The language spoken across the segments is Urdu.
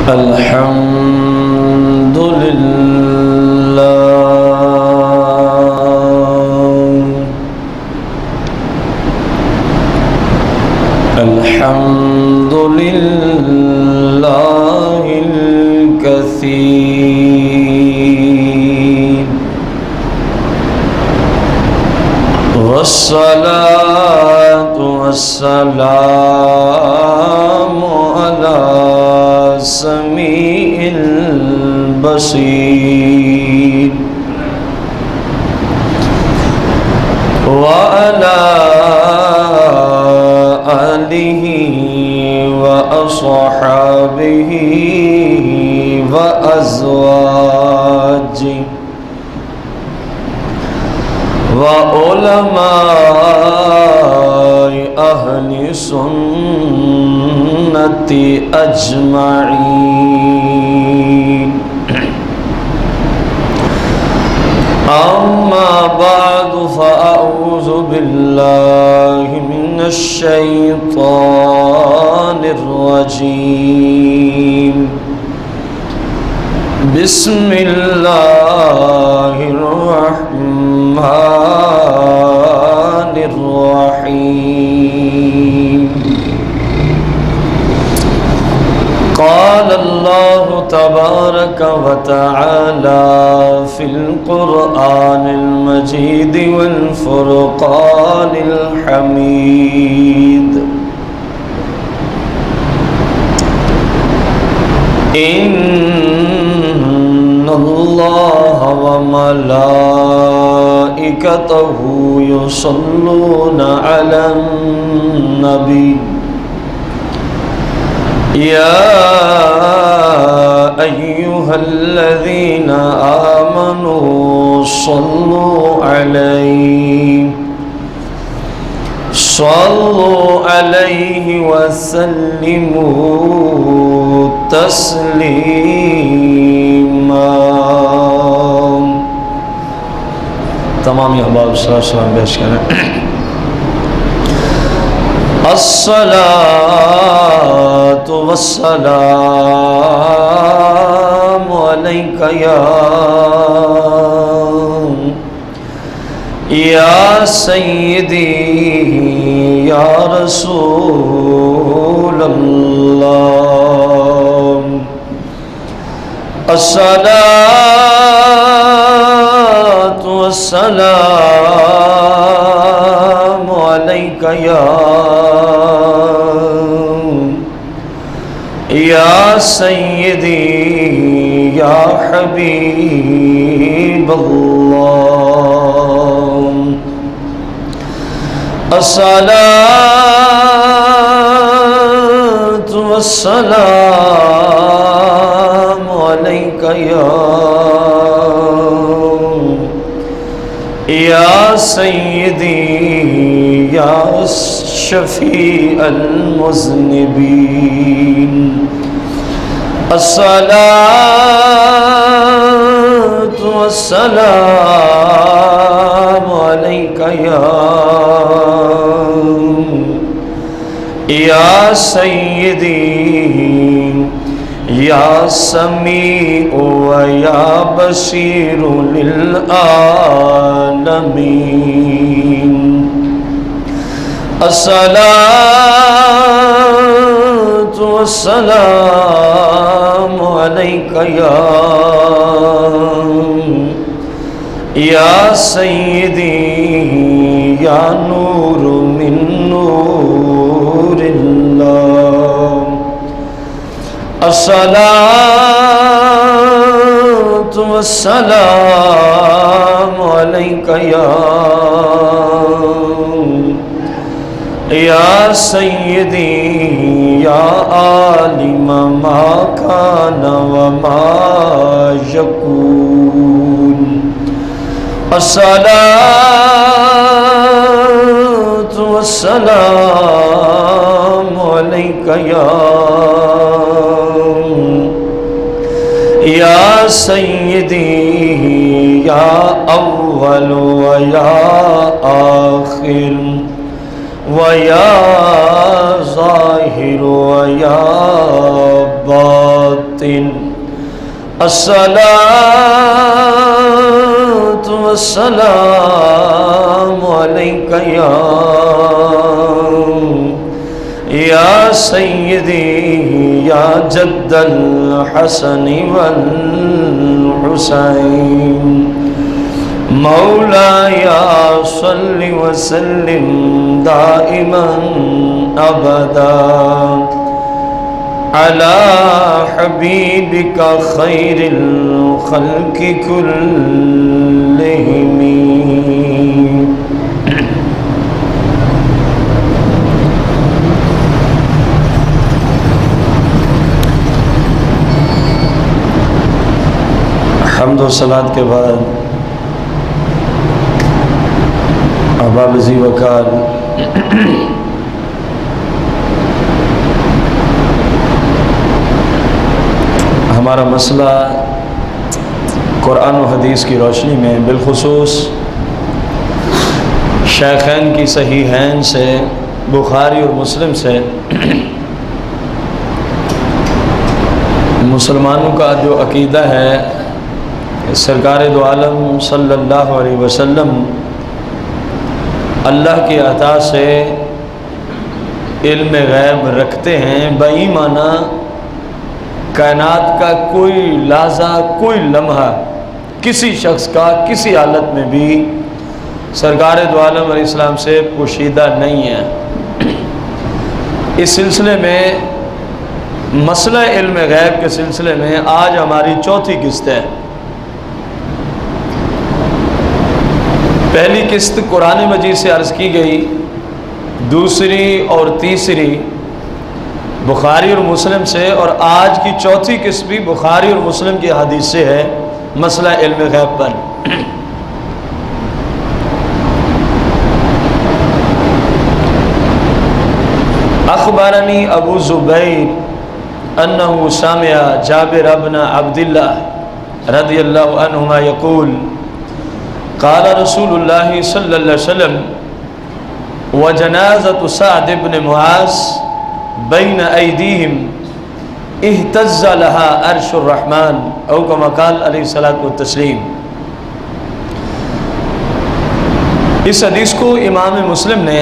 الحمد لله الحمد لله الكثير والصلاة والسلام على سميع البصير وعلى آله وأصحابه وأزواجه وعلماء أهل سنة أجمعين أما بعد فأعوذ بالله من الشيطان الرجيم بسم الله الرحمن الرحيم قال الله تبارك وتعالى في القرآن المجيد والفرقان الحميد إن الله وملائكته يصلون على النبي يا أيها الذين آمنوا صلوا عليه وسلموا تسلیما. تمام احباب صلی اللہ علیہ وسلم پیش کریں. الصلاة والسلام عليك يا سيدي يا رسول الله. الصلاة والسلام عليك يا سيدي يا حبيب الله. الصلاة والسلام عليك يا سيدي يا شفيع المذنبين. الصلاة والسلام عليك يا سيدي يا سميع ويا بصير للعالمين. الصلاة والسلام عليك يا سيدي يا نور من نور الله. الصلاة والسلام عليك يا سيدي يا عالم ما كان وما يكون. الصلاة والسلام عليك يا سيدي يا أول ويا آخر ويا ظاهر ويا باطن المتين الصلاة والسلام عليك يا سيدي يا جد الحسن والحسين مولاي صل وسلم دائما أبدا على حبيبك خير الخلق كلهم. حمد و صلات کے بعد احباب ذی وقار ہمارا مسئلہ قرآن و حدیث کی روشنی میں بالخصوص شیخین کی صحیحین سے بخاری اور مسلم سے مسلمانوں کا جو عقیدہ ہے سرکار دو عالم صلی اللہ علیہ وسلم اللہ کی عطا سے علم غیب رکھتے ہیں، بایمانہ کائنات کا کوئی لحظہ کوئی لمحہ کسی شخص کا کسی حالت میں بھی سرکار دو عالم علیہ السلام سے پوشیدہ نہیں ہے۔ اس سلسلے میں مسئلہ علم غیب کے سلسلے میں آج ہماری چوتھی قسط ہے۔ پہلی قسط قرآن مجید سے عرض کی گئی، دوسری اور تیسری بخاری اور مسلم سے، اور آج کی چوتھی قسط بھی بخاری اور مسلم کی حدیث سے ہے مسئلہ علم غیب پر۔ اخبرنی ابو زبیر انہ سمع جابر بن عبداللہ رضی اللہ عنہما یقول قال رسول اللہ صلی اللہ علیہ وسلم وجنازۃ سعد بن معاذ بین ایدیہم اہتز لہا عرش الرحمن او کما قال علیہ الصلوۃ والتسلیم۔ اس حدیث کو امام مسلم نے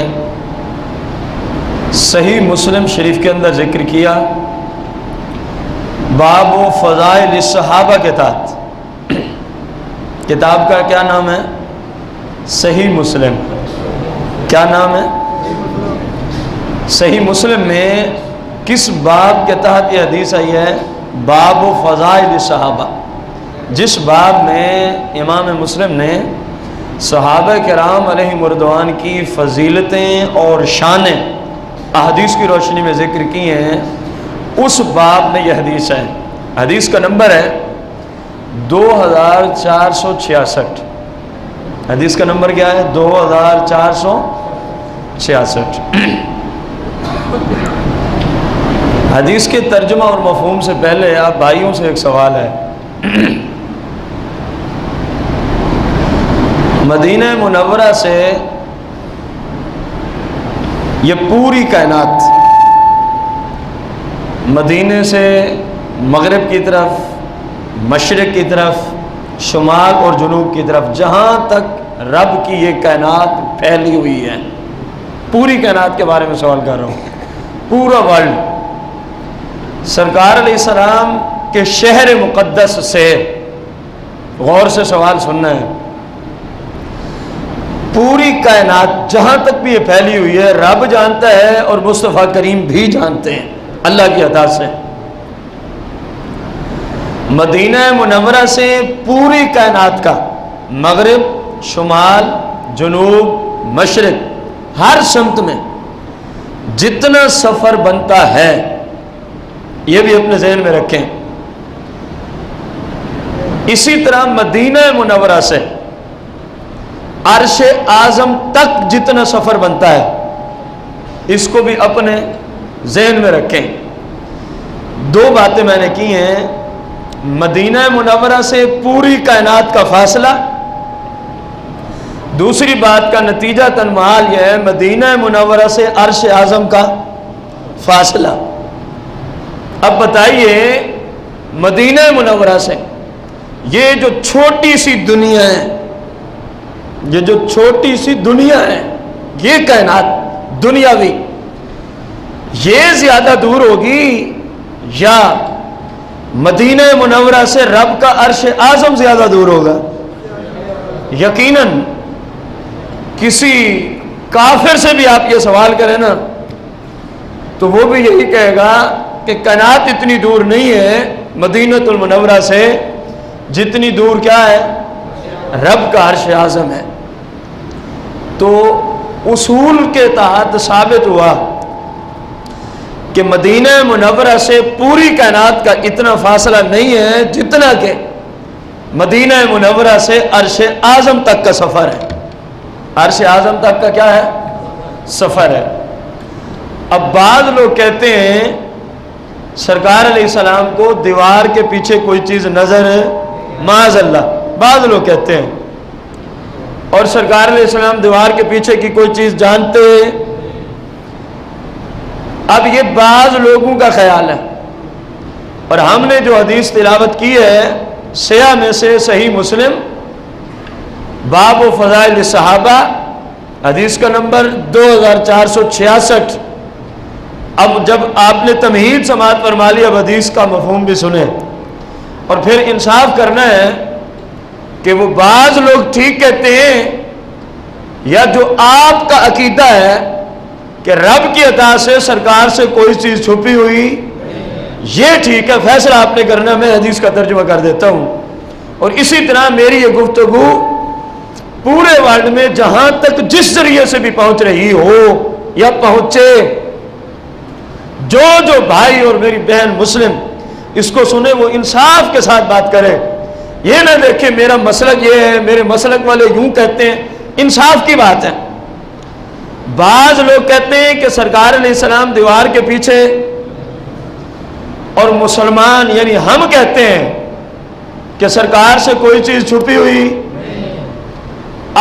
صحیح مسلم شریف کے اندر ذکر کیا، باب و فضائل الصحابہ کے تحت۔ کتاب کا کیا نام ہے؟ صحیح مسلم۔ کیا نام ہے؟ صحیح مسلم میں کس باب کے تحت یہ حدیث آئی ہے؟ باب و فضائل الصحابہ، جس باب میں امام مسلم نے صحابہ کرام علیہم رضوان کی فضیلتیں اور شانیں احادیث کی روشنی میں ذکر کی ہیں، اس باب میں یہ حدیث ہے۔ حدیث کا نمبر ہے 2466۔ حدیث کا نمبر کیا ہے؟ 2466۔ حدیث کے ترجمہ اور مفہوم سے پہلے آپ بھائیوں سے ایک سوال ہے۔ مدینہ منورہ سے یہ پوری کائنات، مدینے سے مغرب کی طرف، مشرق کی طرف، شمال اور جنوب کی طرف، جہاں تک رب کی یہ کائنات پھیلی ہوئی ہے، پوری کائنات کے بارے میں سوال کر رہا ہوں، پورا ورلڈ، سرکار علیہ السلام کے شہر مقدس سے غور سے سوال سننا ہے۔ پوری کائنات جہاں تک بھی یہ پھیلی ہوئی ہے رب جانتا ہے اور مصطفیٰ کریم بھی جانتے ہیں اللہ کی عطا سے۔ مدینہ منورہ سے پوری کائنات کا مغرب، شمال، جنوب، مشرق، ہر سمت میں جتنا سفر بنتا ہے، یہ بھی اپنے ذہن میں رکھیں۔ اسی طرح مدینہ منورہ سے عرش اعظم تک جتنا سفر بنتا ہے، اس کو بھی اپنے ذہن میں رکھیں۔ دو باتیں میں نے کی ہیں، مدینہ منورہ سے پوری کائنات کا فاصلہ، دوسری بات کا نتیجہ تنمال یہ ہے مدینہ منورہ سے عرش اعظم کا فاصلہ۔ اب بتائیے مدینہ منورہ سے یہ جو چھوٹی سی دنیا ہے، یہ جو چھوٹی سی دنیا ہے، یہ کائنات دنیاوی، یہ زیادہ دور ہوگی یا مدینہ منورہ سے رب کا عرش اعظم زیادہ دور ہوگا؟ یقیناً کسی کافر سے بھی آپ یہ سوال کریں نا تو وہ بھی یہی کہے گا کہ کائنات اتنی دور نہیں ہے مدینہ المنورہ سے جتنی دور کیا ہے؟ رب کا عرش اعظم ہے۔ تو اصول کے تحت ثابت ہوا کہ مدینہ منورہ سے پوری کائنات کا اتنا فاصلہ نہیں ہے جتنا کہ مدینہ منورہ سے عرش اعظم تک کا سفر ہے۔ عرش اعظم تک کا کیا ہے؟ سفر ہے۔ اب بعض لوگ کہتے ہیں سرکار علیہ السلام کو دیوار کے پیچھے کوئی چیز نظر ہے، معاذ اللہ، بعض لوگ کہتے ہیں، اور سرکار علیہ السلام دیوار کے پیچھے کی کوئی چیز جانتے ہیں۔ اب یہ بعض لوگوں کا خیال ہے، اور ہم نے جو حدیث تلاوت کی ہے سیاہ میں سے صحیح مسلم باب و فضائل صحابہ، حدیث کا نمبر 2466۔ اب جب آپ نے تمہید سماعت فرما لی، اب حدیث کا مفہوم بھی سنیں، اور پھر انصاف کرنا ہے کہ وہ بعض لوگ ٹھیک کہتے ہیں یا جو آپ کا عقیدہ ہے کہ رب کی عطا سے سرکار سے کوئی چیز چھپی ہوئی، یہ ٹھیک ہے، فیصلہ آپ نے کرنا، میں حدیث کا ترجمہ کر دیتا ہوں۔ اور اسی طرح میری یہ گفتگو پورے ورلڈ میں جہاں تک جس ذریعے سے بھی پہنچ رہی ہو یا پہنچے، جو بھائی اور میری بہن مسلم اس کو سنے وہ انصاف کے ساتھ بات کرے، یہ نہ دیکھے میرا مسلک یہ ہے، میرے مسلک والے یوں کہتے ہیں، انصاف کی بات ہے۔ بعض لوگ کہتے ہیں کہ سرکار علیہ السلام دیوار کے پیچھے، اور مسلمان یعنی ہم کہتے ہیں کہ سرکار سے کوئی چیز چھپی ہوئی۔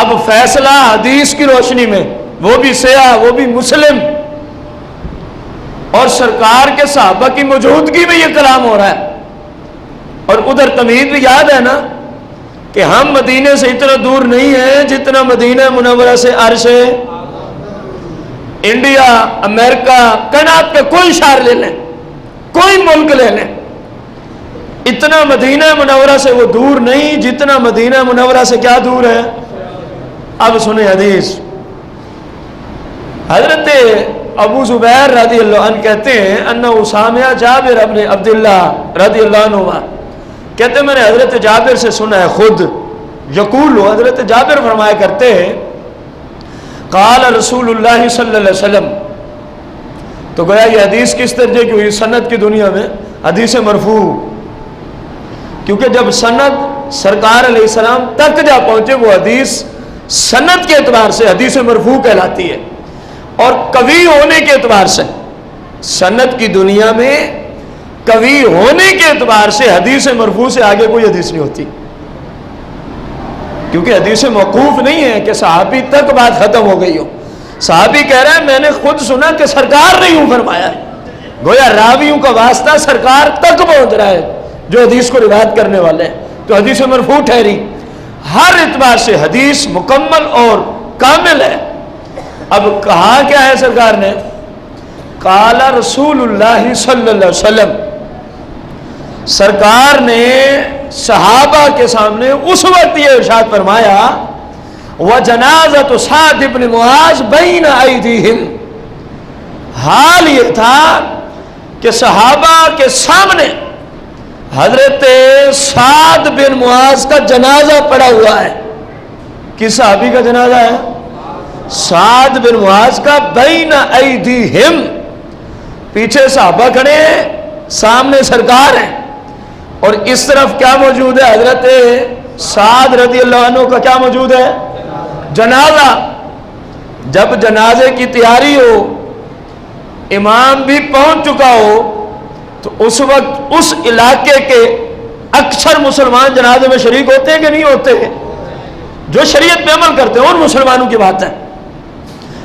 اب فیصلہ حدیث کی روشنی میں، وہ بھی سیاہ، وہ بھی مسلم، اور سرکار کے صحابہ کی موجودگی میں یہ کلام ہو رہا ہے، اور ادھر تمہید بھی یاد ہے نا کہ ہم مدینے سے اتنا دور نہیں ہیں جتنا مدینہ منورہ سے عرش ہے۔ انڈیا، امریکہ، کائنات کے کوئی شہر لے لیں، کوئی ملک لے لیں، اتنا مدینہ منورہ سے وہ دور نہیں جتنا مدینہ منورہ سے کیا دور ہے؟ اب سنیں حدیث۔ حضرت ابو زبیر رضی اللہ عنہ کہتے ہیں انہ سامع جابر ابن عبداللہ رضی اللہ عنہ، کہتے ہیں میں نے حضرت جابر سے سنا ہے خود، یقول، حضرت جابر فرمایا کرتے ہیں قال رسول اللہ صلی اللہ علیہ وسلم، تو گویا یہ حدیث کس درجے کی ہوئی؟ سند کی دنیا میں حدیث مرفوع، کیونکہ جب سند سرکار علیہ السلام تک جا پہنچے وہ حدیث سند کے اعتبار سے حدیث مرفوع کہلاتی ہے، اور قوی ہونے کے اعتبار سے سند کی دنیا میں قوی ہونے کے اعتبار سے حدیث مرفوع سے آگے کوئی حدیث نہیں ہوتی، کیونکہ حدیث موقوف نہیں ہے کہ صحابی تک بات ختم ہو گئی ہو۔ صحابی کہہ رہا ہے میں نے خود سنا کہ سرکار نے یوں فرمایا ہے، گویا راویوں کا واسطہ سرکار تک پہنچ رہا ہے جو حدیث کو روایت کرنے والے ہیں، تو حدیث مرفوع ٹھہری۔ ہر اعتبار سے حدیث مکمل اور کامل ہے۔ اب کہا کیا ہے سرکار نے؟ قال رسول اللہ صلی اللہ علیہ وسلم، سرکار نے صحابہ کے سامنے اس وقت یہ ارشاد فرمایا وَجَنَازَةُ سَعْدِ بْنِ مُعَاذ بَيْنَ أَيْدِيهِمْ، حال یہ تھا کہ صحابہ کے سامنے حضرت سعد بن معاذ کا جنازہ پڑا ہوا ہے۔ کس صحابی کا جنازہ ہے؟ سعد بن معاذ کا، بین ایدیہم، پیچھے صحابہ کھڑے ہیں، سامنے سرکار ہیں، اور اس طرف کیا موجود ہے؟ حضرت سعد رضی اللہ عنہ کا کیا موجود ہے؟ جنازہ۔ جب جنازے کی تیاری ہو، امام بھی پہنچ چکا ہو، تو اس وقت اس علاقے کے اکثر مسلمان جنازے میں شریک ہوتے ہیں کہ نہیں ہوتے؟ جو شریعت پہ عمل کرتے ہیں ان مسلمانوں کی بات ہے۔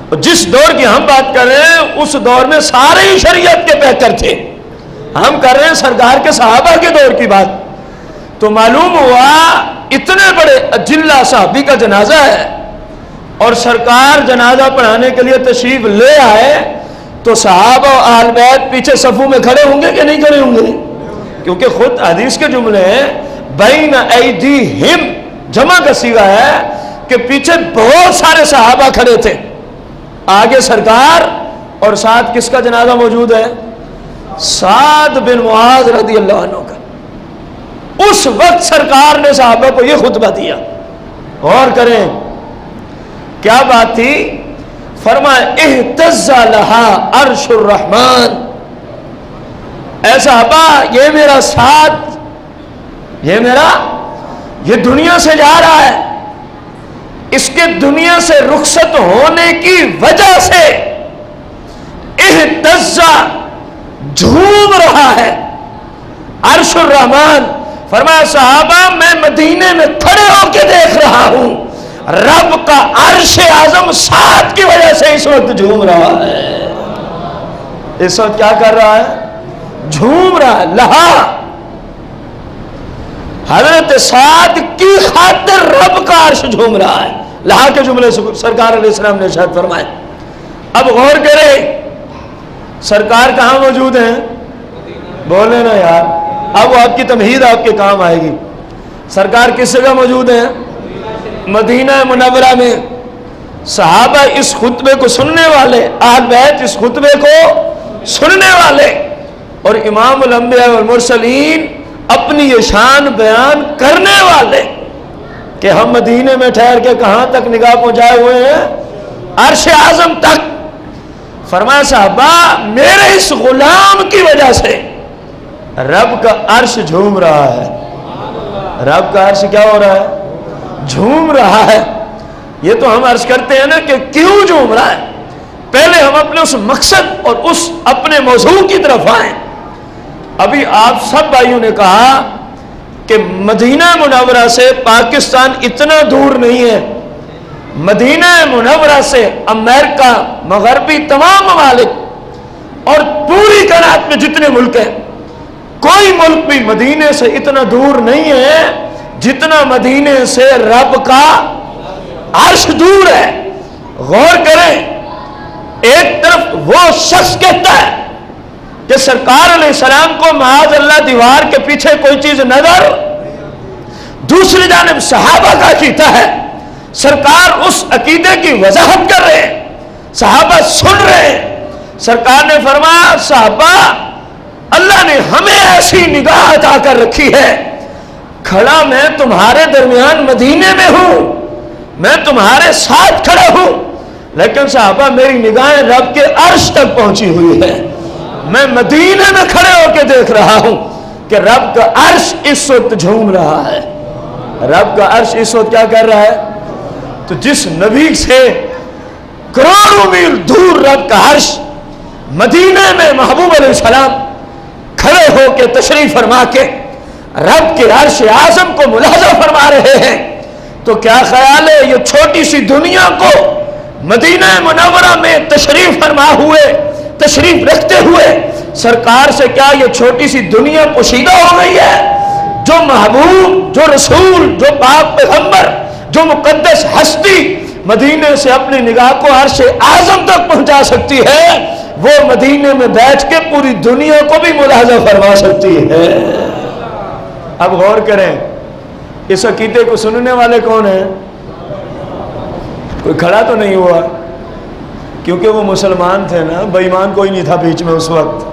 اور جس دور کی ہم بات کر رہے ہیں اس دور میں سارے ہی شریعت کے پیکر تھے، ہم کر رہے ہیں سرکار کے صحابہ کے دور کی بات. تو معلوم ہوا اتنے بڑے اجلہ صحابی کا جنازہ ہے اور سرکار جنازہ پڑھانے کے لیے تشریف لے آئے تو صحابہ و اہل بیت پیچھے صفوں میں کھڑے ہوں گے کہ نہیں کھڑے ہوں گے؟ کیونکہ خود حدیث کے جملے ہیں بین ایدیہم، جمع کا صیغہ ہے کہ پیچھے بہت سارے صحابہ کھڑے تھے، آگے سرکار اور ساتھ کس کا جنازہ موجود ہے؟ سعد بن معاذ رضی اللہ عنہ کا. اس وقت سرکار نے صحابہ کو یہ خطبہ دیا. غور کریں کیا بات تھی. فرمایا اہتز لہا عرش الرحمن، اے صحابہ یہ میرا ساتھ، یہ دنیا سے جا رہا ہے، اس کے دنیا سے رخصت ہونے کی وجہ سے اہتز جھوم رہا ہے عرش الرحمن. فرمایا صحابہ میں مدینے میں کھڑے ہو کے دیکھ رہا ہوں رب کا عرش اعظم ساتھ کی وجہ سے اس وقت جھوم رہا ہے. اس وقت کیا کر رہا ہے؟ جھوم رہا ہے. لہا، حضرت سعد کی خاطر رب کا عرش جھوم رہا ہے. لہا کے جملے سرکار علیہ السلام نے ارشاد فرمائے. اب غور کرے سرکار کہاں موجود ہیں؟ بولے نا یار، اب وہ آپ کی تمہید آپ کے کام آئے گی. سرکار کس جگہ موجود ہیں؟ مدینہ منورہ میں. صحابہ اس خطبے کو سننے والے، اہل بیت اس خطبے کو سننے والے، اور امام الانبیاء والمرسلین اپنی یہ شان بیان کرنے والے کہ ہم مدینے میں ٹھہر کے کہاں تک نگاہ پہنچائے ہوئے ہیں؟ عرش اعظم تک. فرمایا صحابہ میرے اس غلام کی وجہ سے رب کا عرش جھوم رہا ہے. رب کا عرش کیا ہو رہا ہے؟ جھوم رہا ہے. یہ تو ہم عرض کرتے ہیں نا کہ کیوں جھوم رہا ہے. پہلے ہم اپنے اس مقصد اور اس اپنے موضوع کی طرف آئیں. ابھی آپ سب بھائیوں نے کہا کہ مدینہ منورہ سے پاکستان اتنا دور نہیں ہے. مدینہ منورہ سے امریکہ، مغربی تمام ممالک اور پوری کائنات میں جتنے ملک ہیں، کوئی ملک بھی مدینے سے اتنا دور نہیں ہے جتنا مدینے سے رب کا عرش دور ہے. غور کریں، ایک طرف وہ شخص کہتا ہے کہ سرکار علیہ السلام کو معاذ اللہ دیوار کے پیچھے کوئی چیز نظر، دوسری جانب صحابہ کا عقیدہ ہے. سرکار اس عقیدے کی وضاحت کر رہے ہیں، صحابہ سن رہے ہیں. سرکار نے فرمایا صحابہ اللہ نے ہمیں ایسی نگاہ عطا کر رکھی ہے، کھڑا میں تمہارے درمیان مدینے میں ہوں، میں تمہارے ساتھ کھڑا ہوں، لیکن صحابہ میری نگاہیں رب کے عرش تک پہنچی ہوئی ہے. میں مدینے میں کھڑے ہو کے دیکھ رہا ہوں کہ رب کا عرش اس وقت جھوم رہا ہے. رب کا عرش اس وقت کیا کر رہا ہے؟ تو جس نبی سے کروڑوں میل دور رب کا عرش مدینے میں محبوب علیہ السلام کھڑے ہو کے تشریف فرما کے رب کے عرش اعظم کو ملاحظہ فرما رہے ہیں، تو کیا خیال ہے یہ چھوٹی سی دنیا کو مدینہ منورہ میں تشریف فرما ہوئے، تشریف رکھتے ہوئے سرکار سے کیا یہ چھوٹی سی دنیا پوشیدہ ہو گئی ہے؟ جو محبوب، جو رسول، جو پاک پیغمبر، جو مقدس ہستی مدینے سے اپنی نگاہ کو عرش اعظم تک پہنچا سکتی ہے، وہ مدینے میں بیٹھ کے پوری دنیا کو بھی ملاحظہ فرما سکتی ہے. اب غور کریں اس عقیدے کو سننے والے کون ہیں؟ کوئی کھڑا تو نہیں ہوا کیونکہ وہ مسلمان تھے نا، بے ایمان کوئی نہیں تھا بیچ میں اس وقت.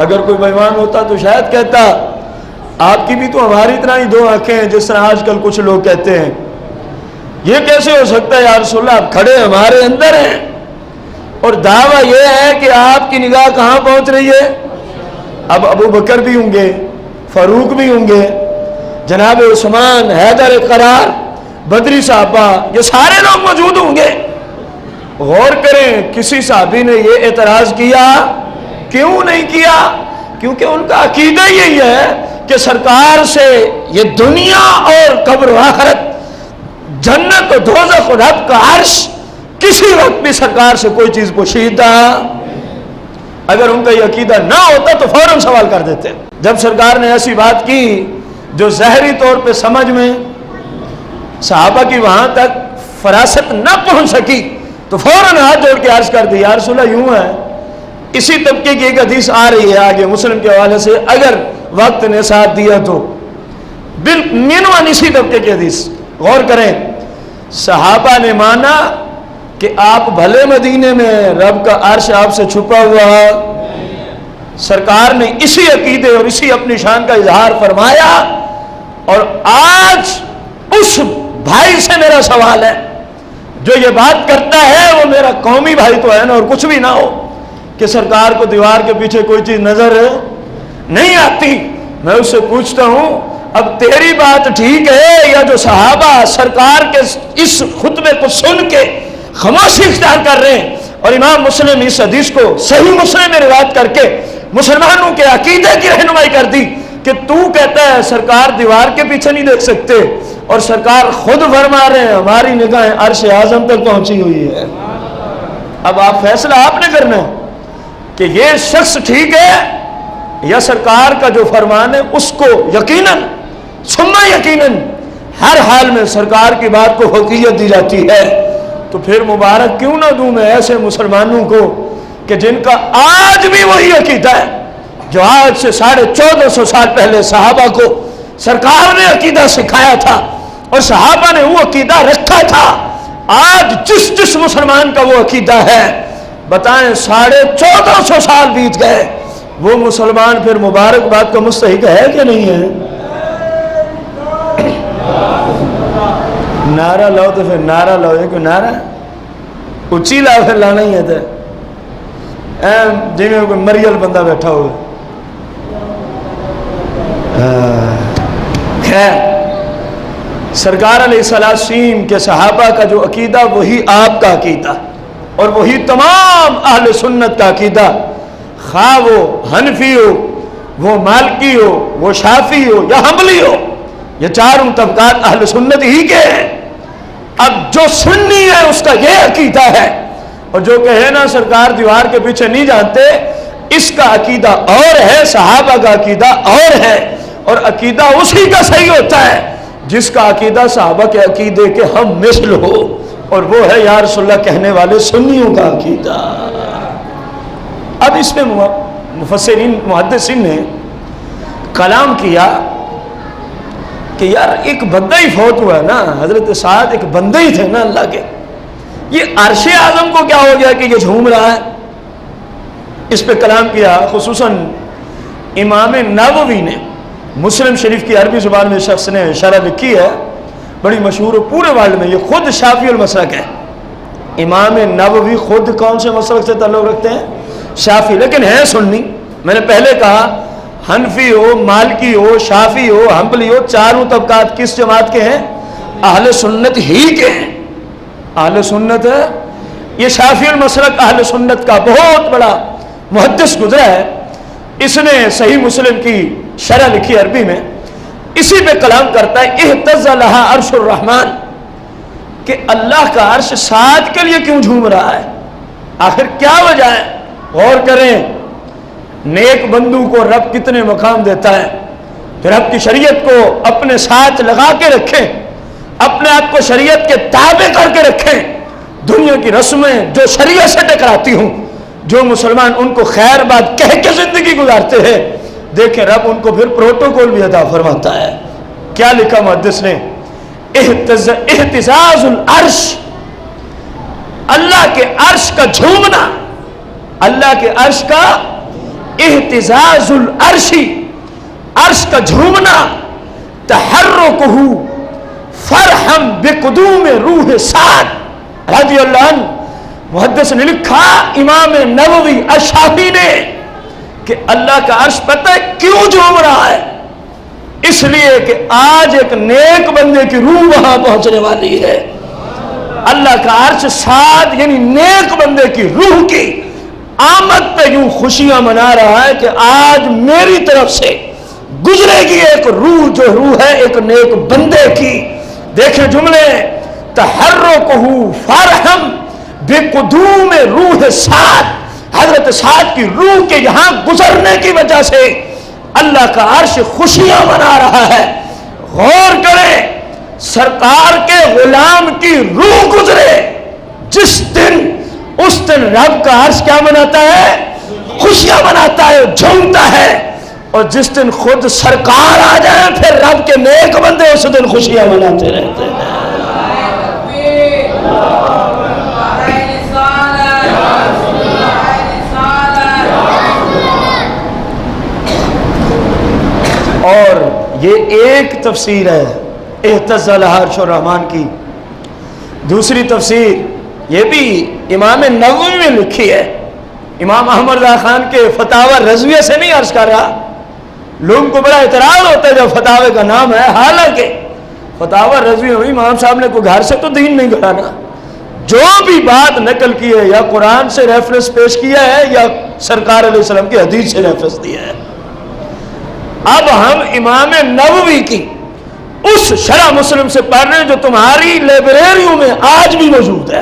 اگر کوئی بے ایمان ہوتا تو شاید کہتا آپ کی بھی تو ہماری طرح ہی دو آنکھیں ہیں، جس طرح آج کل کچھ لوگ کہتے ہیں. یہ کیسے ہو سکتا ہے یا رسول اللہ، آپ کھڑے ہمارے اندر ہیں اور دعویٰ یہ ہے کہ آپ کی نگاہ کہاں پہنچ رہی ہے؟ اب ابو بکر بھی ہوں گے، فاروق بھی ہوں گے، جناب عثمان، حیدر قرار، بدری صحابہ، یہ سارے لوگ موجود ہوں گے. غور کریں کسی صحابی نے یہ اعتراض کیا؟ کیوں نہیں کیا؟ کیونکہ ان کا عقیدہ یہی ہے کہ سرکار سے یہ دنیا اور قبر و آخرت، جنت و دوزخ و رب کا عرش، کسی وقت بھی سرکار سے کوئی چیز پوشیدہ. اگر ان کا یہ عقیدہ نہ ہوتا تو فوراً سوال کر دیتے. جب سرکار نے ایسی بات کی جو ظاہری طور پہ سمجھ میں صحابہ کی وہاں تک فراست نہ پہنچ سکی تو فوراً ہاتھ جوڑ کے عرض کر دی یا رسول اللہ یوں ہے. اسی طبقے کی ایک حدیث آ رہی ہے آگے مسلم کے حوالے سے، اگر وقت نے ساتھ دیا تو بالمعنی اسی طبقے کی حدیث. غور کریں، صحابہ نے مانا کہ آپ بھلے مدینے میں، رب کا عرش آپ سے چھپا ہوا. سرکار نے اسی عقیدے اور اسی اپنی شان کا اظہار فرمایا. اور آج اس بھائی سے میرا سوال ہے جو یہ بات کرتا ہے، وہ میرا قومی بھائی تو ہے نا، اور کچھ بھی نہ ہو کہ سرکار کو دیوار کے پیچھے کوئی چیز نظر نہیں آتی. میں اس سے پوچھتا ہوں اب تیری بات ٹھیک ہے یا جو صحابہ سرکار کے اس خطبے کو سن کے خاموشی اختیار کر رہے ہیں؟ اور امام مسلم اس حدیث کو صحیح مسلم میں روایت کر کے مسلمانوں کے عقیدے کی رہنمائی کر دی کہ تو کہتا ہے سرکار دیوار کے پیچھے نہیں دیکھ سکتے، اور سرکار خود فرما رہے ہیں ہماری نگاہیں عرش اعظم تک پہنچی ہوئی ہے. اب آپ فیصلہ آپ نے کرنا ہے کہ یہ شخص ٹھیک ہے یا سرکار کا جو فرمان ہے اس کو یقیناً ثم یقیناً ہر حال میں سرکار کی بات کو فوقیت دی جاتی ہے. تو پھر مبارک کیوں نہ دوں میں ایسے مسلمانوں کو کہ جن کا آج بھی وہی عقیدہ ہے جو آج سے 1450 سال پہلے صحابہ کو سرکار نے عقیدہ سکھایا تھا اور صحابہ نے وہ عقیدہ رکھا تھا. آج جس مسلمان کا وہ عقیدہ ہے، بتائیں 1450 سال بیت گئے، وہ مسلمان پھر مبارکباد کا مستحق ہے کہ نہیں ہے؟ نعرہ لاؤ تو پھر نعرہ لاؤ. یہ کوئی نعرہ اچھی لا پھر لانا ہی ہے تو جی میں کوئی مریل بندہ بیٹھا ہوا. خیر، سرکار علیہ السلام کے صحابہ کا جو عقیدہ وہی آپ کا عقیدہ اور وہی تمام اہل سنت کا عقیدہ، خواہ وہ حنفی ہو، وہ مالکی ہو، وہ شافعی ہو یا حنبلی ہو، یہ چاروں طبقات اہل سنت ہی کے ہیں. اب جو سنی ہے اس کا یہ عقیدہ ہے، اور جو کہے نا سرکار دیوار کے پیچھے نہیں جانتے، اس کا عقیدہ اور ہے، صحابہ کا عقیدہ اور ہے. اور عقیدہ اسی کا صحیح ہوتا ہے جس کا عقیدہ صحابہ کے عقیدے کے ہم مثل ہو، اور وہ ہے یا رسول اللہ کہنے والے سنیوں کا عقیدہ. اب اس میں مفسرین محدثین نے کلام کیا کہ یار ایک بندہ ہی فوت ہوا ہے نا، حضرت سعد ایک بندہ ہی تھے نا اللہ کے، یہ عرش اعظم کو کیا ہو گیا کہ یہ جھوم رہا ہے؟ اس پہ کلام کیا. خصوصاً امام نووی نے مسلم شریف کی عربی زبان میں شخص نے شرح لکھی ہے، بڑی مشہور ہے پورے ورلڈ میں. یہ خود شافعی المسلک ہے. امام نووی خود کون سے مسلک سے تعلق رکھتے ہیں؟ شافعی، لیکن ہیں سنی. میں نے پہلے کہا حنفی ہو، مالکی ہو، شافعی ہو، حنبلی ہو، چاروں طبقات کس جماعت کے ہیں؟ اہل سنت ہی کے ہیں. اہل سنت ہے. یہ شافعی المسلک اہل سنت کا بہت بڑا محدث گزرا ہے. اس نے صحیح مسلم کی شرح لکھی عربی میں، اسی پہ کلام کرتا ہے اہتز لہا عرش الرحمن، کہ اللہ کا عرش سعد کے لیے کیوں جھوم رہا ہے، آخر کیا وجہ ہے؟ غور کریں، نیک بندوں کو رب کتنے مقام دیتا ہے. پھر رب کی شریعت کو اپنے ساتھ لگا کے رکھیں، اپنے آپ کو شریعت کے تابع کر کے رکھیں. دنیا کی رسمیں جو شریعت سے ٹکراتی ہوں، جو مسلمان ان کو خیر بات کہہ کے زندگی گزارتے ہیں، دیکھیں رب ان کو پھر پروٹوکول بھی عطا فرماتا ہے. کیا لکھا محدث نے؟ اہتزاز العرش، اللہ کے عرش کا جھومنا، اللہ کے عرش کا اہتزاز العرشی، عرش کا جھومنا، تحرکہ فرحم بقدوم روح سعد رضی اللہ عنہ. محدث نے لکھا امام نووی الشافعی نے کہ اللہ کا عرش پتہ ہے کیوں جھوم رہا ہے؟ اس لیے کہ آج ایک نیک بندے کی روح وہاں پہنچنے والی ہے. اللہ کا عرش سعد یعنی نیک بندے کی روح کی آمد پہ یوں خوشیاں منا رہا ہے کہ آج میری طرف سے گزرے گی ایک روح، جو روح ہے ایک نیک بندے کی. دیکھیں جملے، تحرکہ فرحم بقدوم روح سعد حضرت سعد کی روح کے یہاں گزرنے کی وجہ سے اللہ کا عرش خوشیاں منا رہا ہے۔ غور کریں، سرکار کے غلام کی روح گزرے جس دن، اس دن رب کا عرش کیا مناتا ہے؟ خوشیاں مناتا ہے، جھومتا ہے۔ اور جس دن خود سرکار آ جائیں پھر رب کے نیک بندے اس دن خوشیاں مناتے رہتے ہیں۔ اور یہ ایک تفسیر ہے اہتز لہا عرش الرحمن کی۔ دوسری تفسیر یہ بھی امام نووی میں لکھی ہے، امام احمد رضا خان کے فتاوی رضویہ سے نہیں عرض کر رہا۔ لوگوں کو بڑا اعتراض ہوتا ہے جب فتاوی کا نام ہے، حالانکہ فتاوی رضویہ میں امام صاحب نے کوئی گھر سے تو دین نہیں گھڑانا، جو بھی بات نقل کی ہے یا قرآن سے ریفرنس پیش کیا ہے یا سرکار علیہ السلام کی حدیث سے ریفرنس دیا ہے۔ اب ہم امام نووی کی اس شرح مسلم سے پڑھ رہے ہیں جو تمہاری لائبریریوں میں آج بھی موجود ہے۔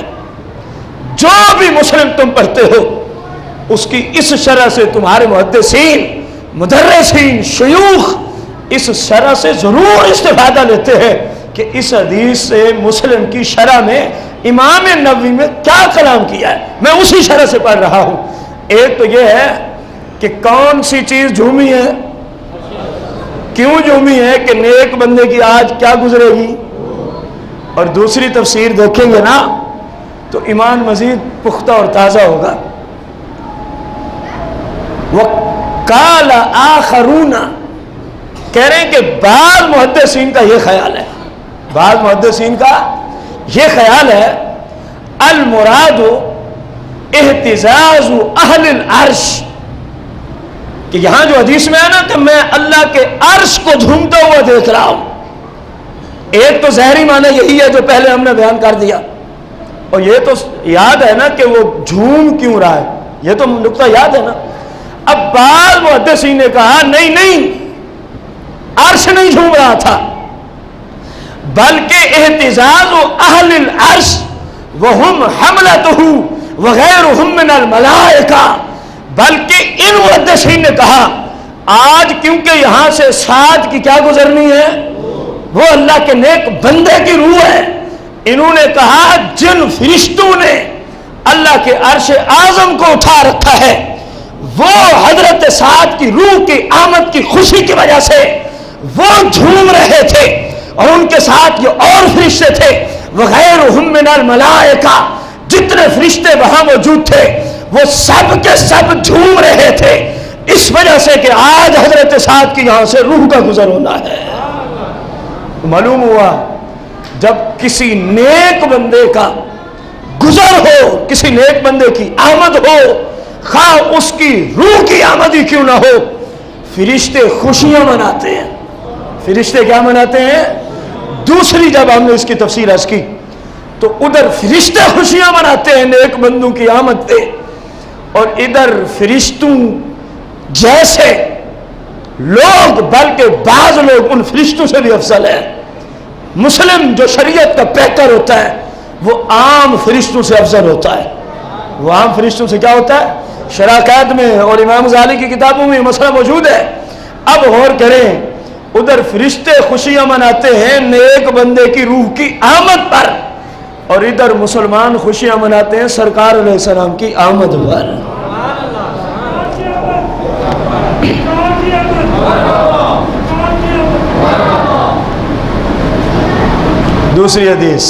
جو بھی مسلم تم پڑھتے ہو اس کی اس شرح سے تمہارے محدثین، مدرسین، شیوخ اس شرح سے ضرور استفادہ لیتے ہیں کہ اس حدیث سے مسلم کی شرح میں امام نووی میں کیا کلام کیا ہے۔ میں اسی شرح سے پڑھ رہا ہوں۔ ایک تو یہ ہے کہ کون سی چیز جھومی ہے، کیوں جھومی ہے کہ نیک بندے کی آج کیا گزرے گی، اور دوسری تفسیر دیکھیں گے نا تو ایمان مزید پختہ اور تازہ ہوگا۔ وَقَالَ آخَرُونَ، کہہ رہے ہیں کہ بعض محدثین کا یہ خیال ہے، بعض محدثین کا یہ خیال ہے المراد اہتزاز اہل العرش، کہ یہاں جو حدیث میں ہے نا کہ میں اللہ کے عرش کو جھومتا ہوا دیکھ رہا ہوں۔ ایک تو ظاہری معنی یہی ہے جو پہلے ہم نے بیان کر دیا، اور یہ تو یاد ہے نا کہ وہ جھوم کیوں رہا ہے، یہ تو نقطہ یاد ہے نا۔ اب بعض محدثین نے کہا نہیں عرش نہیں جھوم رہا تھا، بلکہ اہتزاز اہل العرش وہم حملتہ وغیرہم من الملائکہ، بلکہ ان محدثین نے کہا آج کیونکہ یہاں سے سعد کی کیا گزرنی ہے، وہ اللہ کے نیک بندے کی روح ہے، انہوں نے کہا جن فرشتوں نے اللہ کے عرش اعظم کو اٹھا رکھا ہے وہ حضرت سعد کی روح کی آمد کی خوشی کی وجہ سے وہ جھوم رہے تھے، اور ان کے ساتھ یہ اور فرشتے تھے وغیرہم من الملائکہ، جتنے فرشتے وہاں موجود تھے وہ سب کے سب جھوم رہے تھے، اس وجہ سے کہ آج حضرت سعد کی یہاں سے روح کا گزر ہونا ہے۔ معلوم ہوا جب کسی نیک بندے کا گزر ہو، کسی نیک بندے کی آمد ہو، خواہ اس کی روح کی آمد ہی کیوں نہ ہو، فرشتے خوشیاں مناتے ہیں۔ فرشتے کیا مناتے ہیں؟ دوسری جب ہم نے اس کی تفسیر عرض کی تو ادھر فرشتے خوشیاں مناتے ہیں نیک بندوں کی آمد پہ، اور ادھر فرشتوں جیسے لوگ، بلکہ بعض لوگ ان فرشتوں سے بھی افضل ہے۔ مسلم جو شریعت کا پیکر ہوتا ہے وہ عام فرشتوں سے افضل ہوتا ہے، وہ عام فرشتوں سے کیا ہوتا ہے؟ شراکات میں اور امام غزالی کی کتابوں میں یہ مسئلہ موجود ہے۔ اب غور کریں، ادھر فرشتے خوشیاں مناتے ہیں نیک بندے کی روح کی آمد پر، اور ادھر مسلمان خوشیاں مناتے ہیں سرکار علیہ السلام کی آمد پر۔ دوسری حدیث،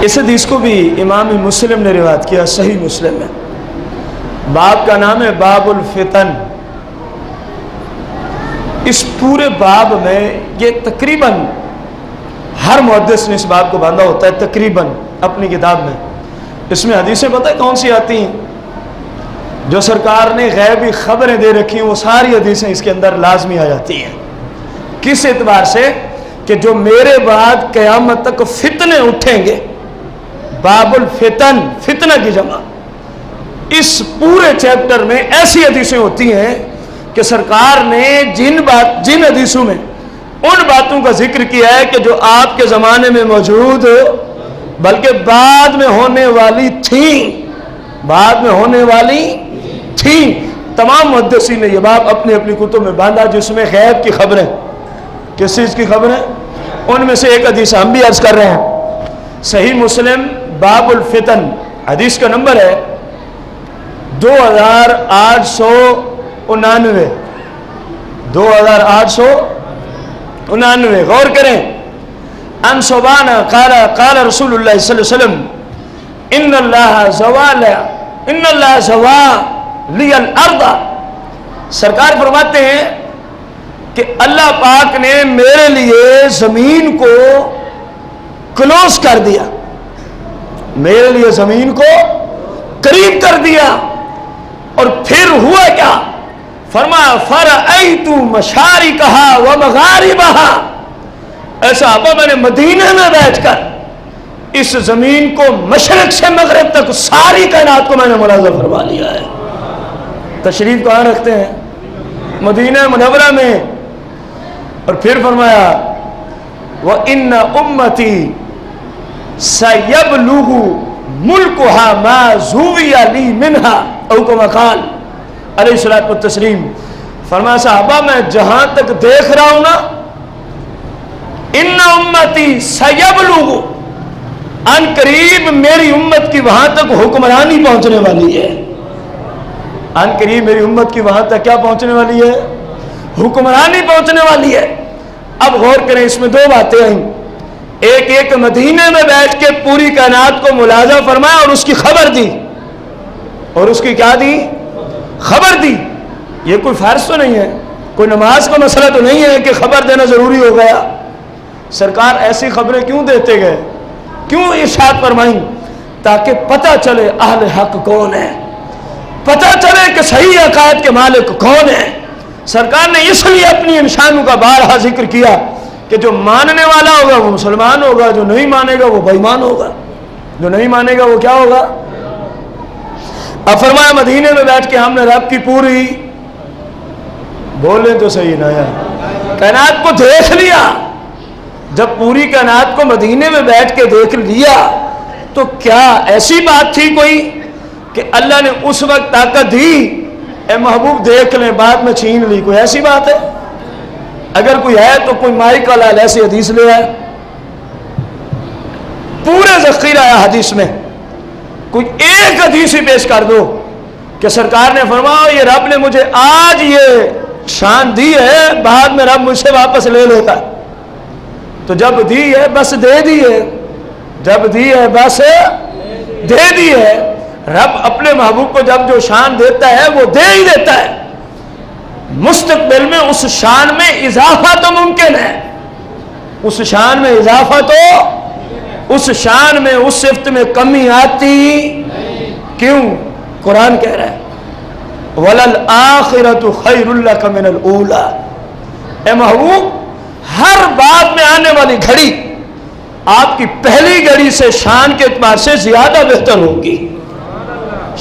اس حدیث کو بھی امام مسلم نے روایت کیا، صحیح مسلم میں، باب کا نام ہے باب الفتن۔ اس پورے باب میں یہ تقریباً ہر محدث نے اس باب کو باندھا ہوتا ہے تقریباً اپنی کتاب میں۔ اس میں حدیثیں پتہ ہے کون سی آتی ہیں؟ جو سرکار نے غیبی خبریں دے رکھی ہیں وہ ساری حدیثیں اس کے اندر لازمی آ جاتی ہیں۔ کس اعتبار سے؟ کہ جو میرے بعد قیامت تک فتنے اٹھیں گے، باب الفتن، فتنہ کی جمع، اس پورے چیپٹر میں ایسی حدیثیں ہوتی ہیں کہ سرکار نے جن حدیثوں میں ان باتوں کا ذکر کیا ہے کہ جو آپ کے زمانے میں موجود بلکہ بعد میں ہونے والی تھیں، بعد میں ہونے والی تھیں۔ تمام محدثین نے یہ باب اپنی اپنی کتب میں باندھا جس میں غیب کی خبریں، کس چیز کی خبریں؟ ان میں سے ایک حدیث ہم بھی عرض کر رہے ہیں، صحیح مسلم باب الفتن، حدیث کا نمبر ہے 2899، 2899۔ غور کریں، ان صبانا قال قال رسول اللہ صلی اللہ علیہ وسلم ان اللہ زوا لی الارض، سرکار فرماتے ہیں کہ اللہ پاک نے میرے لیے زمین کو کلوز کر دیا، میرے لیے زمین کو قریب کر دیا۔ اور پھر ہوا کیا؟ فرمایا فرأیت مشارقہا ومغاربہا، ایسا ابا میں نے مدینہ میں بیٹھ کر اس زمین کو مشرق سے مغرب تک ساری کائنات کو میں نے ملاحظہ فرما لیا ہے۔ تشریف کہاں رکھتے ہیں؟ مدینہ منورہ میں۔ اور پھر فرمایا وَإِنَّ أُمَّتِي سَيَبْلُغُ مُلْكُهَا مَا زُوِيَ لِي مِنْهَا او کما قال علیہ الصلوۃ والتسلیم، فرمایا صحابہ میں جہاں تک دیکھ رہا ہوں نا، ان امتی سیبلغ، ان قریب میری امت کی وہاں تک حکمرانی پہنچنے والی ہے، ان قریب میری امت کی وہاں تک کیا پہنچنے والی ہے؟ حکمرانی پہنچنے والی ہے۔ اب غور کریں، اس میں دو باتیں آئیں، ایک مدینے میں بیٹھ کے پوری کائنات کو ملاحظہ فرمایا اور اس کی خبر دی، اور اس کی کیا دی؟ خبر دی۔ یہ کوئی فرض تو نہیں ہے، کوئی نماز کا مسئلہ تو نہیں ہے کہ خبر دینا ضروری ہو گیا۔ سرکار ایسی خبریں کیوں دیتے گئے، کیوں ارشاد فرمائیں؟ تاکہ پتہ چلے اہل حق کون ہے، پتہ چلے کہ صحیح عقائد کے مالک کون ہے۔ سرکار نے اس لیے اپنی انشانوں کا بارہا ذکر کیا کہ جو ماننے والا ہوگا وہ مسلمان ہوگا، جو نہیں مانے گا وہ بے ایمان ہوگا، جو نہیں مانے گا وہ کیا ہوگا؟ اب فرمایا مدینے میں بیٹھ کے ہم نے رب کی پوری، بولیں تو صحیح نا یار، کائنات کو دیکھ لیا۔ جب پوری کائنات کو مدینے میں بیٹھ کے دیکھ لیا تو کیا ایسی بات تھی کوئی کہ اللہ نے اس وقت طاقت دی اے محبوب دیکھ لیں بعد میں چھین لی؟ کوئی ایسی بات ہے؟ اگر کوئی ہے تو کوئی مائک والا ایسی حدیث لے آئے، پورے ذخیرہ ہے حدیث میں، کوئی ایک حدیث ہی پیش کر دو کہ سرکار نے فرمایا یہ رب نے مجھے آج یہ شان دی ہے، بعد میں رب مجھ سے واپس لے لیتا۔ تو جب دی ہے بس دے دی ہے، جب دی ہے بس دے دی ہے۔ رب اپنے محبوب کو جب جو شان دیتا ہے وہ دے ہی دیتا ہے، مستقبل میں اس شان میں اضافہ تو ممکن ہے، اس شان میں اضافہ تو، اس شان میں اس صفت میں کمی آتی کیوں؟ قرآن کہہ رہا ہے وَلَلْآخِرَةُ خَيْرٌ لَكَ مِنَ الْأُولَىٰ، اے محبوب ہر بات میں آنے والی گھڑی آپ کی پہلی گھڑی سے شان کے اعتبار سے زیادہ بہتر ہوگی،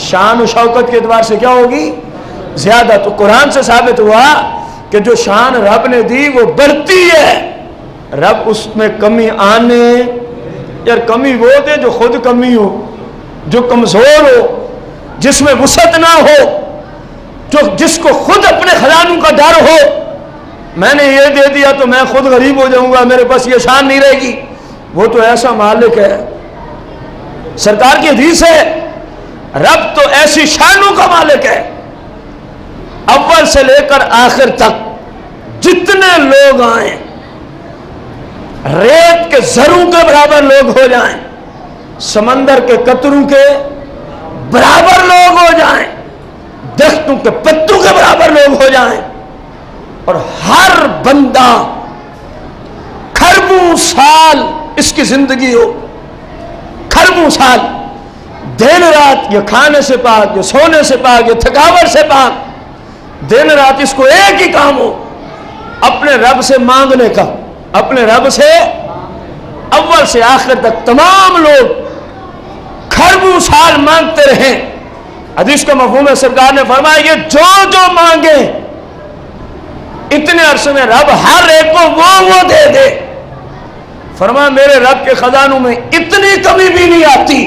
شان و شوکت کے اعتبار سے کیا ہوگی؟ زیادہ۔ تو قرآن سے ثابت ہوا کہ جو شان رب نے دی وہ بڑھتی ہے، رب اس میں کمی آنے، یار کمی وہ دے جو خود کمی ہو، جو کمزور ہو، جس میں وسعت نہ ہو، جس کو خود اپنے خزانوں کا ڈر ہو، میں نے یہ دے دیا تو میں خود غریب ہو جاؤں گا، میرے پاس یہ شان نہیں رہے گی، وہ تو ایسا مالک ہے۔ سرکار کی حدیث ہے رب تو ایسی شانوں کا مالک ہے، اول سے لے کر آخر تک جتنے لوگ آئیں، ریت کے ذروں کے برابر لوگ ہو جائیں، سمندر کے قطروں کے برابر لوگ ہو جائیں، درختوں کے پتوں کے برابر لوگ ہو جائیں، اور ہر بندہ کھربوں سال اس کی زندگی ہو، کھربوں سال دن رات یہ کھانے سے پاک، یہ سونے سے پاک، یہ تھکاوٹ سے پاک، دن رات اس کو ایک ہی کام ہو اپنے رب سے مانگنے کا، اپنے رب سے اول سے آخر تک تمام لوگ کھربوں سال مانگتے رہیں۔ حدیث کا مفہوم ہے سرکار نے فرمایا یہ جو جو مانگے اتنے عرصے میں رب ہر ایک کو وہ دے دے۔ فرمایا میرے رب کے خزانوں میں اتنی کمی بھی نہیں آتی